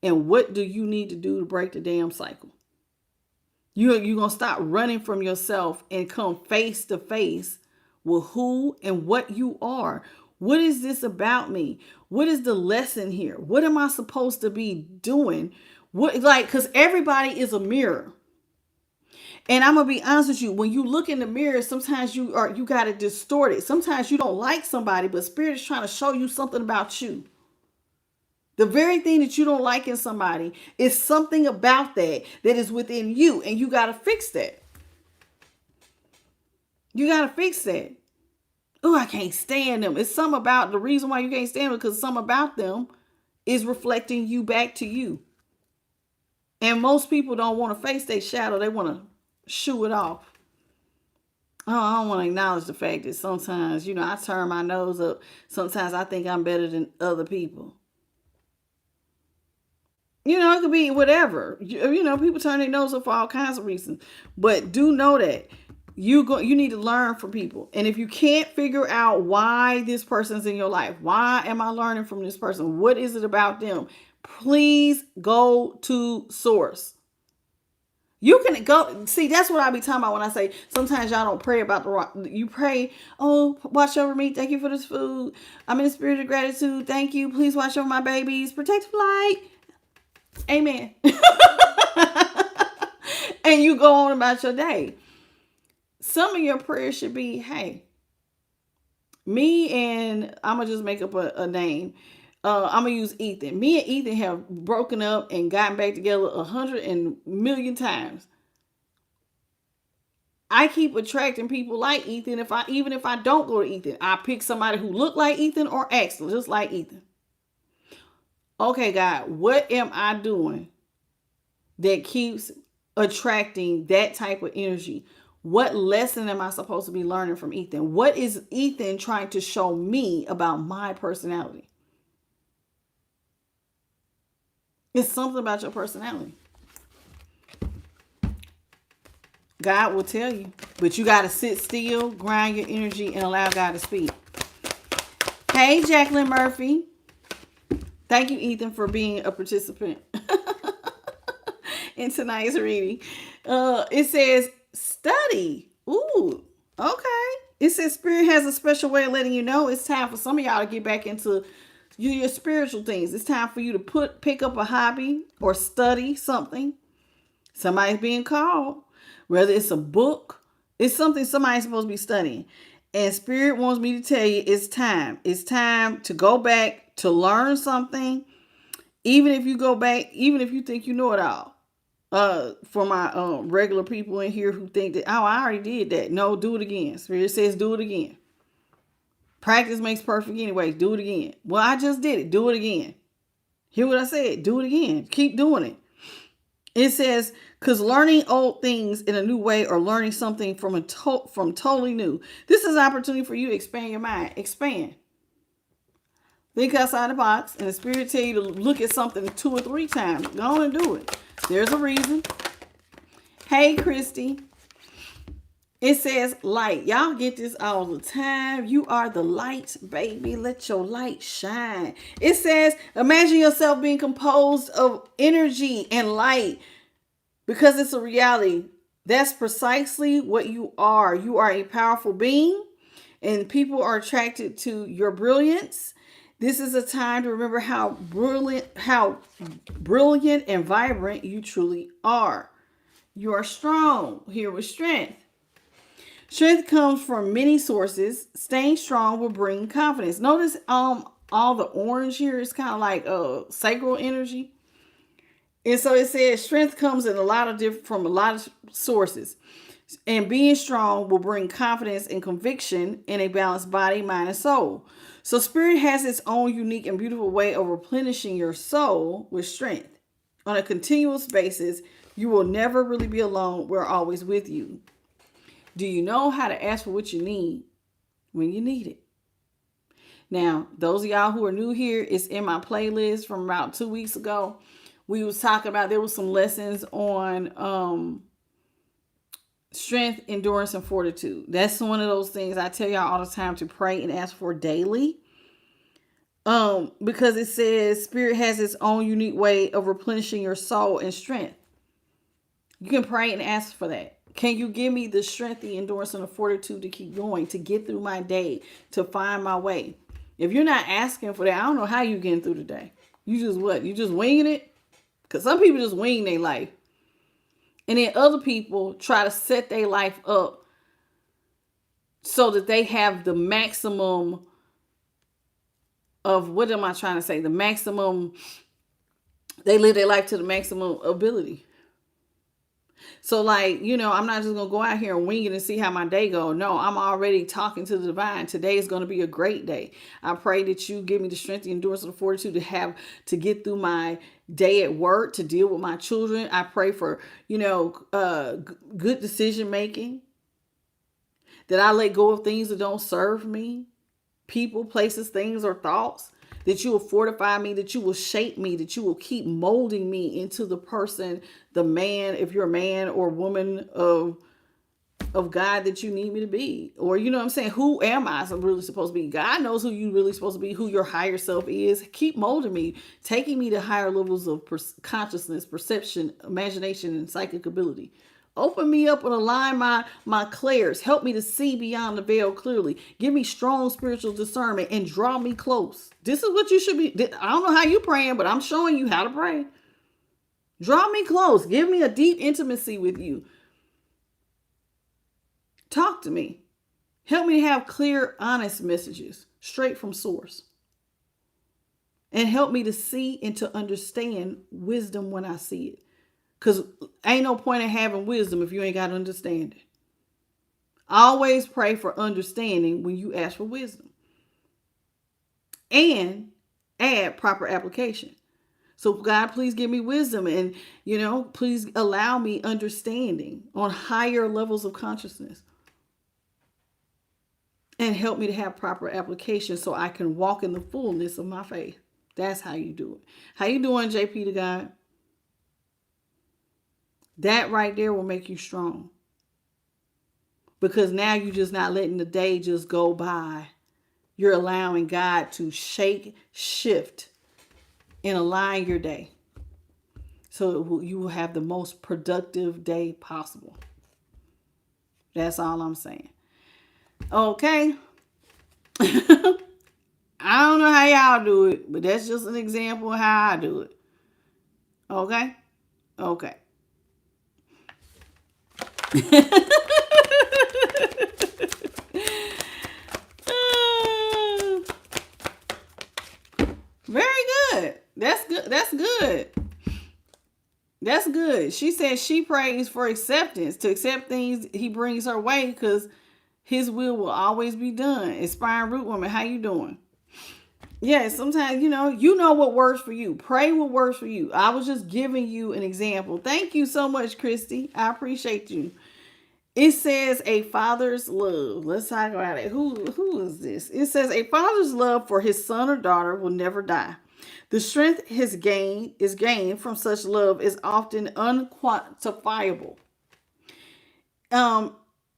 and what do you need to do to break the damn cycle. You're going to stop running from yourself and come face to face with who and what you are. What is this about me? What is the lesson here? What am I supposed to be doing? Because everybody is a mirror. And I'm going to be honest with you, when you look in the mirror, sometimes you got it distorted. Sometimes you don't like somebody, but Spirit is trying to show you something about you. The very thing that you don't like in somebody is something about that is within you, and you got to fix that. You got to fix that. Oh, I can't stand them. It's something about the reason why you can't stand them, because something about them is reflecting you back to you. And most people don't want to face their shadow. They want to shoo it off. Oh, I don't want to acknowledge the fact that sometimes, I turn my nose up. Sometimes I think I'm better than other people. It could be whatever. People turn their nose up for all kinds of reasons. But do know that you need to learn from people. And if you can't figure out why this person's in your life, why am I learning from this person? What is it about them? Please go to source. You can go, see, that's what I be talking about when I say sometimes y'all don't pray about the rock. You pray, oh, watch over me. Thank you for this food. I'm in the spirit of gratitude. Thank you. Please watch over my babies. Protective light. Amen. And you go on about your day. Some of your prayers should be, hey, me and I'm going to just make up a name. I'm going to use Ethan. Me and Ethan have broken up and gotten back together 100,000,000 times. I keep attracting people like Ethan. Even if I don't go to Ethan, I pick somebody who look like Ethan or acts just like Ethan. Okay, God, what am I doing that keeps attracting that type of energy? What lesson am I supposed to be learning from Ethan? What is Ethan trying to show me about my personality? It's something about your personality. God will tell you, but you got to sit still, grind your energy, and allow God to speak. Hey, Jacqueline Murphy. Thank you, Ethan, for being a participant in tonight's reading. It says, study. Ooh, okay. It says Spirit has a special way of letting you know it's time for some of y'all to get back into your spiritual things. It's time for you to pick up a hobby or study something. Somebody's being called. Whether it's a book, it's something somebody's supposed to be studying. And Spirit wants me to tell you it's time. It's time to go back to learn something. Even if you go back, even if you think you know it all. For my regular people in here who think that, oh, I already did that. No, do it again. Spirit says do it again. Practice makes perfect anyway. Do it again. Well, I just did it. Do it again. Hear what I said? Do it again. Keep doing it. It says, because learning old things in a new way or learning something from totally new. This is an opportunity for you to expand your mind. Expand. Think outside the box, and the Spirit tell you to look at something 2 or 3 times. Go on and do it. There's a reason. Hey, Christy. It says light. Y'all get this all the time. You are the light, baby. Let your light shine. It says, imagine yourself being composed of energy and light, because it's a reality. That's precisely what you are. You are a powerful being, and people are attracted to your brilliance. This is a time to remember how brilliant and vibrant you truly are. You are strong. Here with strength. Strength comes from many sources. Staying strong will bring confidence. Notice all the orange here is kind of like sacral energy. And so it says strength comes in from a lot of sources. And being strong will bring confidence and conviction in a balanced body, mind, and soul. So Spirit has its own unique and beautiful way of replenishing your soul with strength. On a continuous basis, you will never really be alone. We're always with you. Do you know how to ask for what you need when you need it? Now, those of y'all who are new here, it's in my playlist from about 2 weeks ago. We was talking about, there was some lessons on strength, endurance, and fortitude. That's one of those things I tell y'all all the time to pray and ask for daily. Because it says spirit has its own unique way of replenishing your soul and strength. You can pray and ask for that. Can you give me the strength, the endurance, and the fortitude to keep going, to get through my day, to find my way? If you're not asking for that, I don't know how you getting through the day. You just what? You just winging it? Because some people just wing their life. And then other people try to set their life up so that they have the maximum of, what am I trying to say? The maximum, they live their life to the maximum ability. So like, I'm not just going to go out here and wing it and see how my day goes. No, I'm already talking to the divine. Today is going to be a great day. I pray that you give me the strength, the endurance, and the fortitude to get through my day at work, to deal with my children. I pray for, good decision making, that I let go of things that don't serve me, people, places, things, or thoughts. That you will fortify me, that you will shape me, that you will keep molding me into the person, the man, if you're a man or woman of God that you need me to be. Or, you know what I'm saying? Who am I really supposed to be? God knows who you really supposed to be, who your higher self is. Keep molding me, taking me to higher levels of consciousness, perception, imagination, and psychic ability. Open me up and align my clairs. Help me to see beyond the veil clearly. Give me strong spiritual discernment and draw me close. This is what you should be. I don't know how you praying, but I'm showing you how to pray. Draw me close. Give me a deep intimacy with you. Talk to me. Help me to have clear, honest messages straight from source. And help me to see and to understand wisdom when I see it. Because ain't no point in having wisdom if you ain't got understanding. Always pray for understanding when you ask for wisdom. And add proper application. So God, please give me wisdom and, please allow me understanding on higher levels of consciousness. And help me to have proper application so I can walk in the fullness of my faith. That's how you do it. How you doing, JP to God? That right there will make you strong. Because now you're just not letting the day just go by. You're allowing God to shake, shift, and align your day. So you will have the most productive day possible. That's all I'm saying. Okay. I don't know how y'all do it, but that's just an example of how I do it. Okay? Okay. Very good. That's good. That's good. That's good. She says she prays for acceptance, to accept things he brings her way because his will always be done. Inspiring Root Woman, how you doing? Yeah, sometimes, you know what works for you. Pray what works for you. I was just giving you an example. Thank you so much, Christy. I appreciate you. It says a father's love. Let's talk about it. Who is this? It says a father's love for his son or daughter will never die. The strength is gained from such love is often unquantifiable.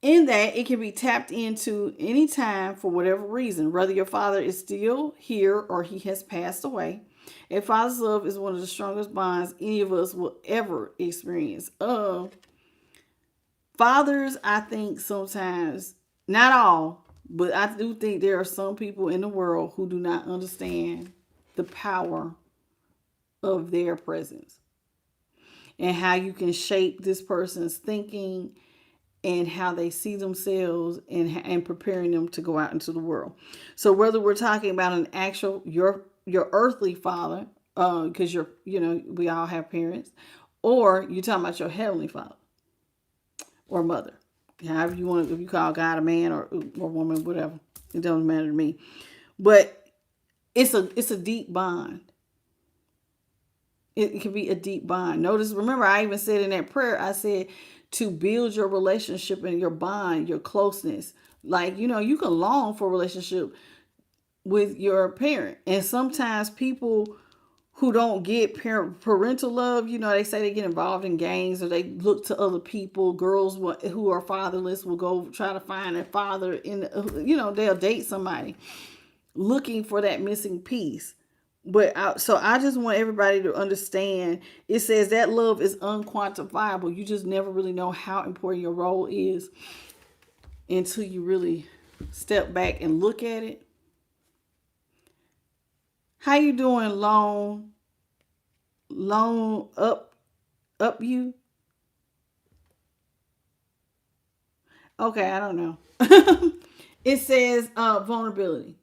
In that it can be tapped into anytime for whatever reason, whether your father is still here or he has passed away. A father's love is one of the strongest bonds any of us will ever experience. Fathers, I think sometimes, not all, but I do think there are some people in the world who do not understand the power of their presence and how you can shape this person's thinking and how they see themselves and preparing them to go out into the world. So whether we're talking about an actual, your earthly father, because we all have parents, or you're talking about your heavenly father or mother, however you want to, if you call God a man or woman, whatever, it doesn't matter to me. But it's a deep bond. It can be a deep bond. Remember, I even said in that prayer, I said to build your relationship and your bond, your closeness. Like, you can long for a relationship with your parent. And sometimes people who don't get parental love, they say they get involved in gangs or they look to other people. Girls who are fatherless will go try to find a father they'll date somebody looking for that missing piece. So I just want everybody to understand, it says that love is unquantifiable. You just never really know how important your role is until you really step back and look at it. How you doing, Lone up you? Okay, I don't know. It says vulnerability.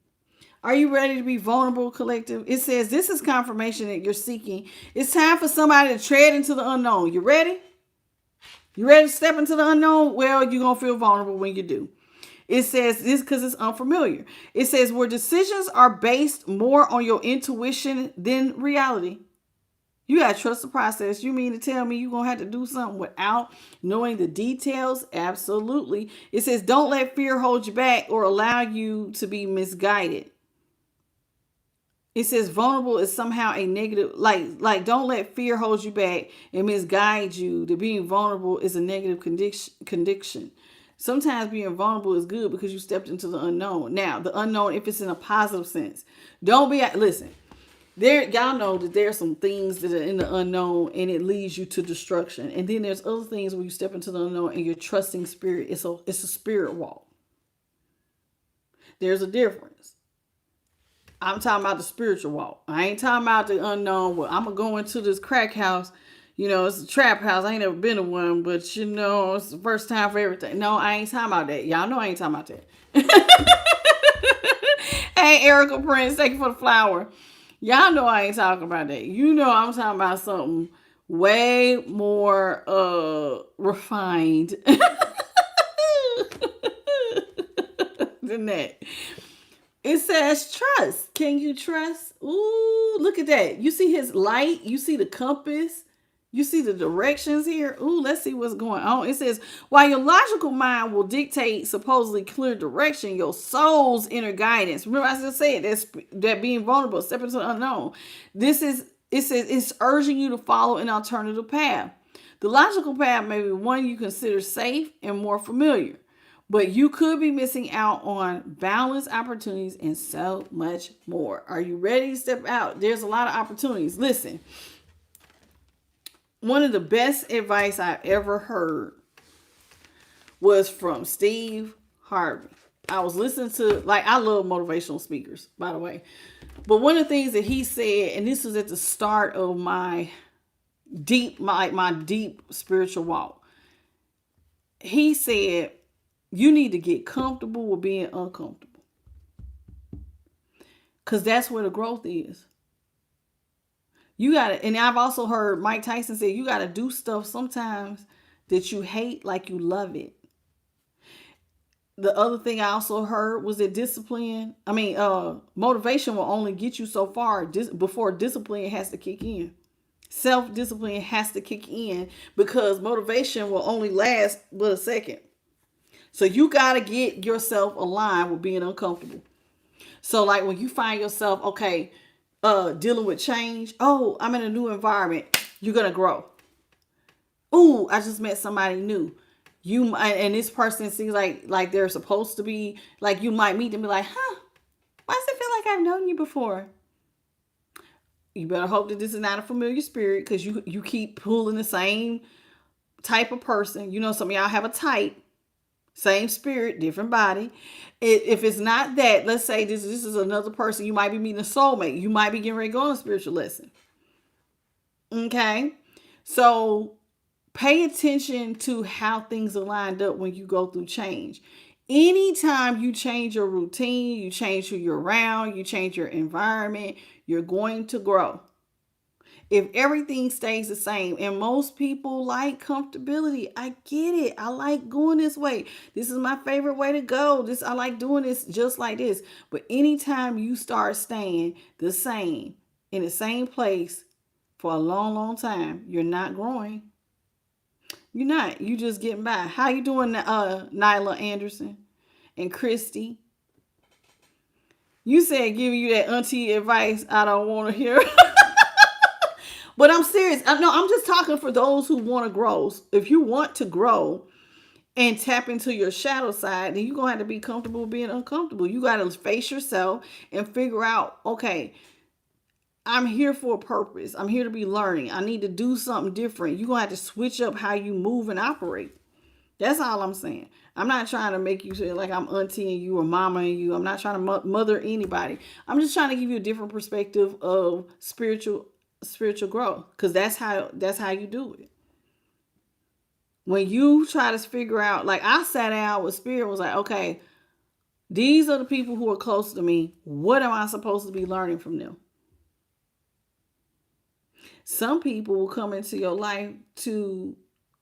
Are you ready to be vulnerable, collective? It says this is confirmation that you're seeking. It's time for somebody to tread into the unknown. You ready? You ready to step into the unknown? Well, you're going to feel vulnerable when you do. It says this because it's unfamiliar. It says where decisions are based more on your intuition than reality. You got to trust the process. You mean to tell me you're going to have to do something without knowing the details? Absolutely. It says don't let fear hold you back or allow you to be misguided. It says vulnerable is somehow a negative, like don't let fear hold you back and misguide you. That being vulnerable is a negative condition. Sometimes being vulnerable is good because you stepped into the unknown. Now, the unknown, if it's in a positive sense, listen. Y'all know that there's some things that are in the unknown and it leads you to destruction. And then there's other things where you step into the unknown and you're trusting spirit. It's a spirit walk. There's a difference. I'm talking about the spiritual walk. I ain't talking about the unknown. Well, I'm going to go into this crack house. It's a trap house. I ain't never been to one, but it's the first time for everything. No, I ain't talking about that. Y'all know I ain't talking about that. Hey, Erica Prince, thank you for the flower. Y'all know I ain't talking about that. I'm talking about something way more refined than that. It says trust. Can you trust? Ooh, look at that. You see his light? You see the compass? You see the directions here? Ooh, let's see what's going on. It says, while your logical mind will dictate supposedly clear direction, your soul's inner guidance. Remember, I just said that being vulnerable, stepping into the unknown. It says it's urging you to follow an alternative path. The logical path may be one you consider safe and more familiar, but you could be missing out on boundless opportunities and so much more. Are you ready to step out? There's a lot of opportunities. Listen. One of the best advice I ever heard was from Steve Harvey. I was listening to, I love motivational speakers, by the way. But one of the things that he said, and this was at the start of my deep spiritual walk. He said, you need to get comfortable with being uncomfortable. Because that's where the growth is. You gotta, and I've also heard Mike Tyson say, you gotta do stuff sometimes that you hate like you love it. The other thing I also heard was that motivation will only get you so far before discipline has to kick in. Self-discipline has to kick in because motivation will only last but a second. So you gotta get yourself aligned with being uncomfortable. So when you find yourself, okay, dealing with change. Oh, I'm in a new environment. You're going to grow. Ooh, I just met somebody new. And this person seems like they're supposed to be, you might meet them and be like, huh, why does it feel like I've known you before? You better hope that this is not a familiar spirit because you keep pulling the same type of person. Some of y'all have a type. Same spirit, different body. If it's not that, let's say this is another person. You might be meeting a soulmate. You might be getting ready to go on a spiritual lesson. Okay? So pay attention to how things are lined up when you go through change. Anytime you change your routine, you change who you're around, you change your environment, you're going to grow. If everything stays the same, and most people like comfortability, I get it. I like going this way. This is my favorite way to go. I like doing this just like this. But anytime you start staying the same, in the same place for a long, long time, you're not growing. You're not. You just getting by. How you doing, Nyla Anderson and Christy? You said giving you that auntie advice I don't want to hear. But I'm serious. No, I'm just talking for those who want to grow. If you want to grow and tap into your shadow side, then you're going to have to be comfortable being uncomfortable. You got to face yourself and figure out, okay, I'm here for a purpose. I'm here to be learning. I need to do something different. You're going to have to switch up how you move and operate. That's all I'm saying. I'm not trying to make you feel like I'm auntieing you or mamaing you. I'm not trying to mother anybody. I'm just trying to give you a different perspective of spiritual growth, because that's how you do it. When you try to figure out, like I sat down with spirit, was like, okay, these are the people who are close to me. What am I supposed to be learning from them? Some people will come into your life to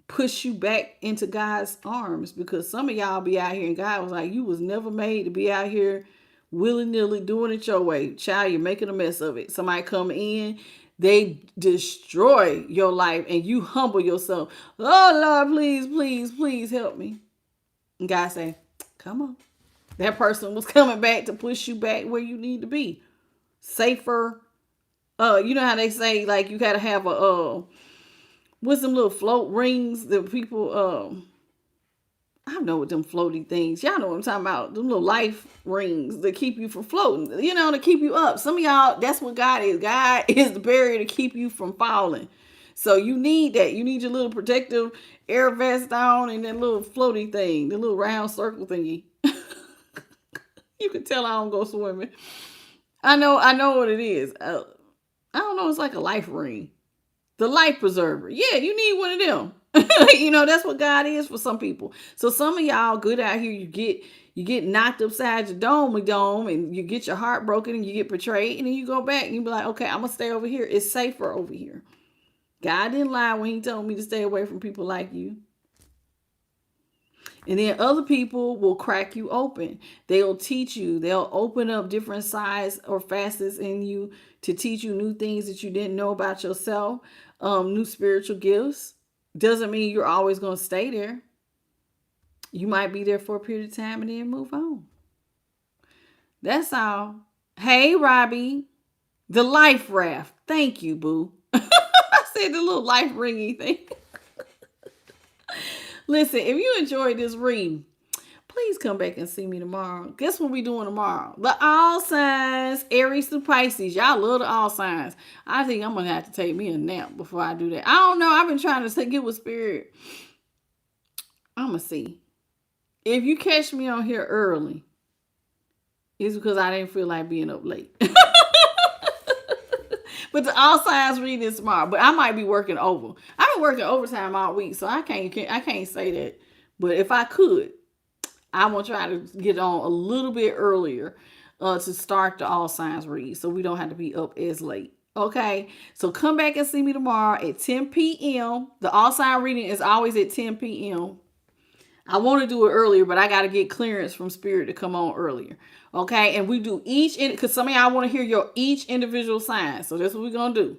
push you back into God's arms, because some of y'all be out here and God was like, you was never made to be out here willy-nilly doing it your way. Child, you're making a mess of it. Somebody come in, they destroy your life, and you humble yourself. Oh Lord, please, please, please help me. And God say, come on. That person was coming back to push you back where you need to be. Safer. You know how they say, like, you gotta have a with some little float rings that people I know what them floaty things. Y'all know what I'm talking about. Them little life rings that keep you from floating, to keep you up. Some of y'all, that's what God is. God is the barrier to keep you from falling. So you need that. You need your little protective air vest on and that little floaty thing, the little round circle thingy. You can tell I don't go swimming. I know what it is. I don't know. It's like a life ring. The life preserver. Yeah, you need one of them. That's what God is for some people. So some of y'all good out here, you get knocked upside your dome, and you get your heart broken, and you get betrayed, and then you go back and you be like, okay, I'm gonna stay over here. It's safer over here. God didn't lie when he told me to stay away from people like you. And then other people will crack you open. They'll teach you. They'll open up different sides or facets in you to teach you new things that you didn't know about yourself, new spiritual gifts. Doesn't mean you're always going to stay there. You might be there for a period of time and then move on. That's all. Hey, Robbie, the life raft. Thank you, boo. I said the little life ringy thing. Listen, if you enjoyed this reading, please come back and see me tomorrow. Guess what we doing tomorrow? The all signs, Aries to Pisces. Y'all love the all signs. I think I'm going to have to take me a nap before I do that. I don't know. I've been trying to get with spirit. I'm going to see. If you catch me on here early, it's because I didn't feel like being up late. But the all signs reading is tomorrow. But I might be working over. I've been working overtime all week, so I can't say that. But if I could, I want to try to get on a little bit earlier to start the all signs read, so we don't have to be up as late. Okay, so come back and see me tomorrow at 10 p.m. The all sign reading is always at 10 p.m. I want to do it earlier, but I got to get clearance from spirit to come on earlier. Okay, and we do because some of y'all want to hear each individual sign. So that's what we're going to do.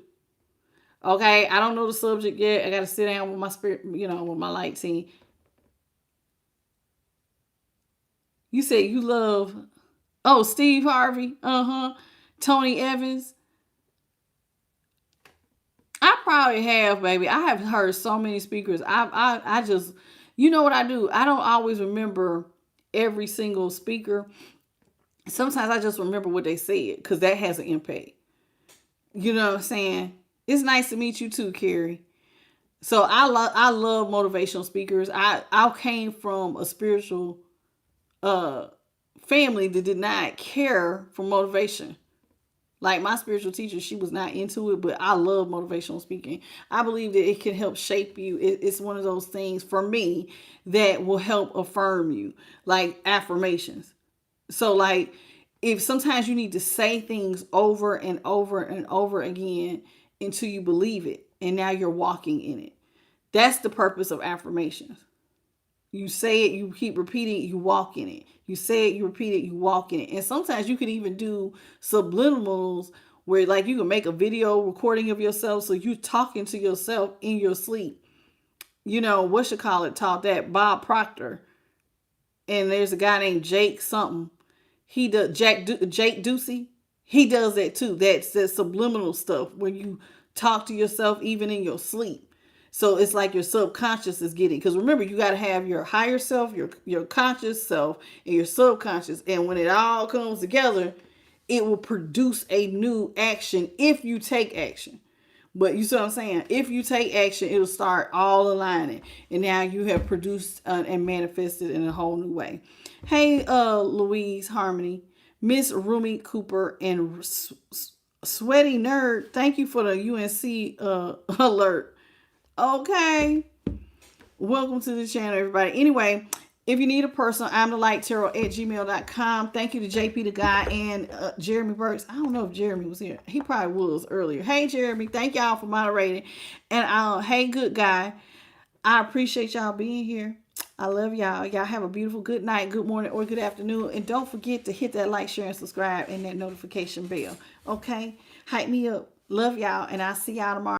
Okay, I don't know the subject yet. I got to sit down with my spirit, with my light team. You say you love, Steve Harvey. Tony Evans. I probably have, baby. I have heard so many speakers. I just, you know what I do? I don't always remember every single speaker. Sometimes I just remember what they said, because that has an impact. You know what I'm saying? It's nice to meet you too, Carrie. So I love motivational speakers. I came from a spiritual family that did not care for motivation. Like my spiritual teacher, she was not into it, but I love motivational speaking. I believe that it can help shape you. It's one of those things for me that will help affirm you, like affirmations. So like, if sometimes you need to say things over and over and over again until you believe it, and now you're walking in it. That's the purpose of affirmations. You say it, you keep repeating it, you walk in it. You say it, you repeat it, you walk in it. And sometimes you can even do subliminals where like you can make a video recording of yourself, so you're talking to yourself in your sleep. Taught that? Bob Proctor. And there's a guy named Jake something. He does Jake Ducey. He does that too. That's that subliminal stuff where you talk to yourself even in your sleep. So it's like your subconscious is getting, because remember, you got to have your higher self, your conscious self, and your subconscious. And when it all comes together, it will produce a new action if you take action. But you see what I'm saying? If you take action, it'll start all aligning. And now you have produced and manifested in a whole new way. Hey, Louise Harmony, Miss Rumi Cooper, and Sweaty Nerd, thank you for the UNC alert. Okay. Welcome to the channel, everybody. Anyway, if you need a personal, I'm the light tarot at gmail.com. Thank you to JP the guy and Jeremy Burks. I don't know if Jeremy was here. He probably was earlier. Hey, Jeremy. Thank y'all for moderating. And hey, good guy. I appreciate y'all being here. I love y'all. Y'all have a beautiful good night, good morning, or good afternoon. And don't forget to hit that like, share, and subscribe and that notification bell. Okay? Hype me up. Love y'all. And I'll see y'all tomorrow.